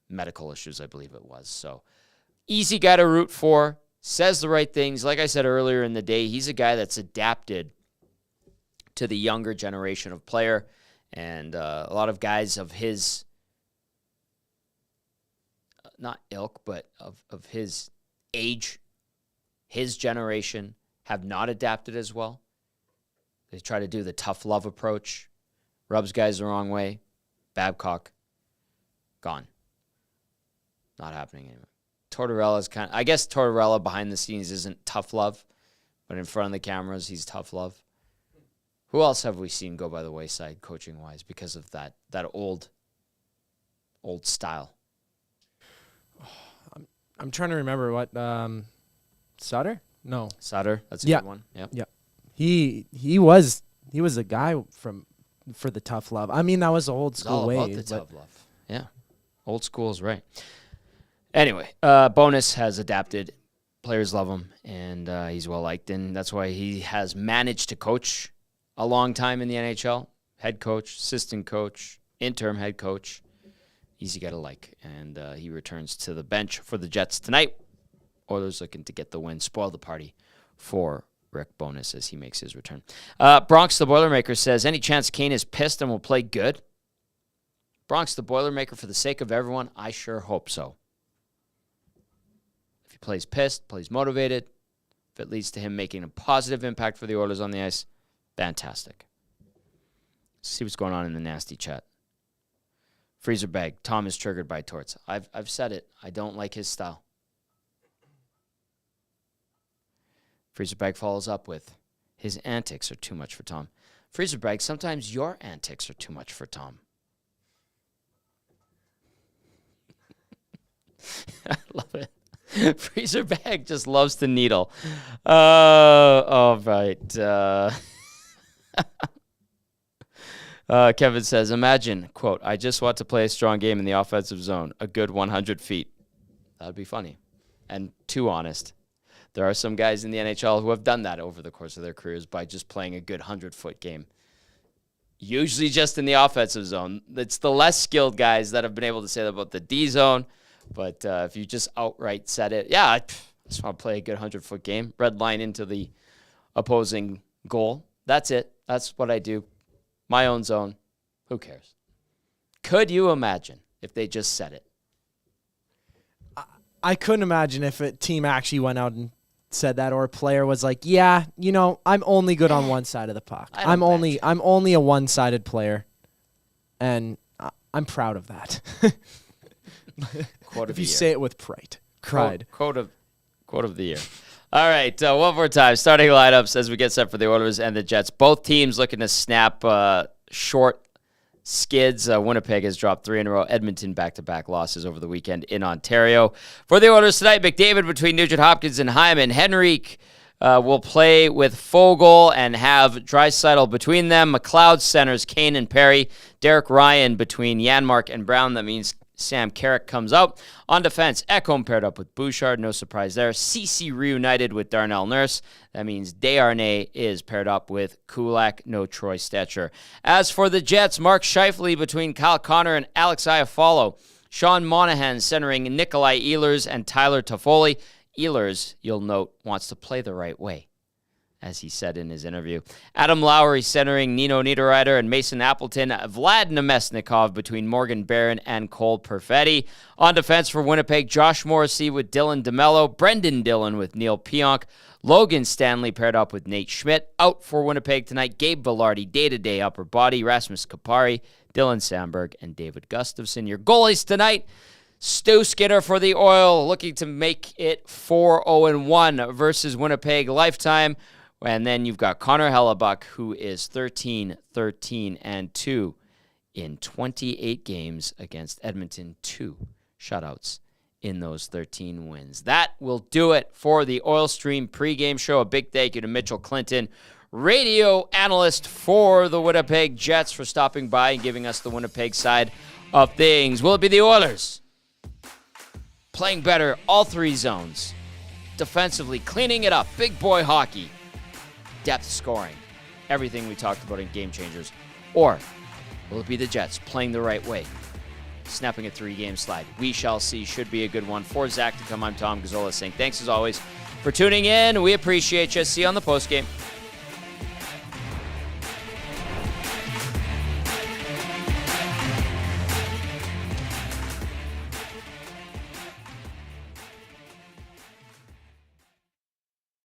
medical issues, I believe it was. So easy guy to root for, says the right things. Like I said earlier in the day, he's a guy that's adapted to the younger generation of player. And a lot of guys of his, not ilk, but of his age, his generation, have not adapted as well. They try to do the tough love approach, rubs guys the wrong way. Babcock, gone. Not happening anymore. Tortorella's I guess Tortorella behind the scenes isn't tough love, but in front of the cameras, he's tough love. Who else have we seen go by the wayside coaching-wise because of that old style? I'm trying to remember what, Sutter? No. Sutter, that's a good one. Yep. Yeah. He was a guy for the tough love. I mean, that was the old school way. All about the tough love. Yeah. Old school is right. Anyway, Bowness has adapted. Players love him, and he's well-liked, and that's why he has managed to coach a long time in the NHL. Head coach, assistant coach, interim head coach. Easy guy to like, and he returns to the bench for the Jets tonight. Oilers looking to get the win, spoil the party for Rick Bowness as he makes his return. Bronx the Boilermaker says, any chance Kane is pissed and will play good? Bronx the Boilermaker, for the sake of everyone, I sure hope so. If he plays pissed, plays motivated, if it leads to him making a positive impact for the Oilers on the ice, fantastic. Let's see what's going on in the nasty chat. Freezer bag, Tom is triggered by Torts. I've said it. I don't like his style. Freezerbag follows up with, his antics are too much for Tom. Freezerbag, sometimes your antics are too much for Tom. I love it. Freezerbag just loves to needle. All right. Kevin says, imagine, quote, I just want to play a strong game in the offensive zone, a good 100 feet. That would be funny. And too honest. There are some guys in the NHL who have done that over the course of their careers by just playing a good 100-foot game. Usually just in the offensive zone. It's the less skilled guys that have been able to say that about the D zone. But if you just outright said it, yeah, I just want to play a good 100-foot game. Red line into the opposing goal. That's it. That's what I do. My own zone. Who cares? Could you imagine if they just said it? I couldn't imagine if a team actually went out and said that, or a player was like, yeah, I'm only good on one side of the puck. I'm only a one-sided player, and I'm proud of that. Quote of if the you year. say it with pride. Quote of the year. All right, one more time. Starting lineups as we get set for the Oilers and the Jets. Both teams looking to snap short skids. Winnipeg has dropped 3 in a row. Edmonton back-to-back losses over the weekend in Ontario. For the Oilers tonight, McDavid between Nugent Hopkins and Hyman. Henrique will play with Fogle and have Draisaitl between them. McLeod centers Kane and Perry. Derek Ryan between Janmark and Brown. That means Sam Carrick comes out. On defense, Ekholm paired up with Bouchard. No surprise there. Ceci reunited with Darnell Nurse. That means Desharnais is paired up with Kulak. No Troy Stetcher. As for the Jets, Mark Scheifele between Kyle Connor and Alex Iafallo. Sean Monahan centering Nikolai Ehlers and Tyler Toffoli. Ehlers, you'll note, wants to play the right way, as he said in his interview. Adam Lowry centering Nino Niederreiter and Mason Appleton. Vlad Nemesnikov between Morgan Barron and Cole Perfetti. On defense for Winnipeg, Josh Morrissey with Dylan DeMello. Brendan Dillon with Neil Pionk. Logan Stanley paired up with Nate Schmidt. Out for Winnipeg tonight, Gabe Velarde, day-to-day upper body. Rasmus Kapari, Dylan Sandberg, and David Gustafsson. Your goalies tonight, Stu Skinner for the Oil, looking to make it 4-0-1 versus Winnipeg lifetime. And then you've got Connor Hellebuck, who is 13-13-2 in 28 games against Edmonton. 2 shutouts in those 13 wins. That will do it for the Oil Stream pregame show. A big thank you to Mitchell Clinton, radio analyst for the Winnipeg Jets, for stopping by and giving us the Winnipeg side of things. Will it be the Oilers playing better all 3 zones, defensively cleaning it up, big boy hockey, depth scoring, everything we talked about in Game Changers? Or will it be the Jets playing the right way, snapping a 3-game slide? We shall see. Should be a good one. For Zachticum, I'm Tom Gazzola saying thanks as always for tuning in. We appreciate you. See you on the postgame.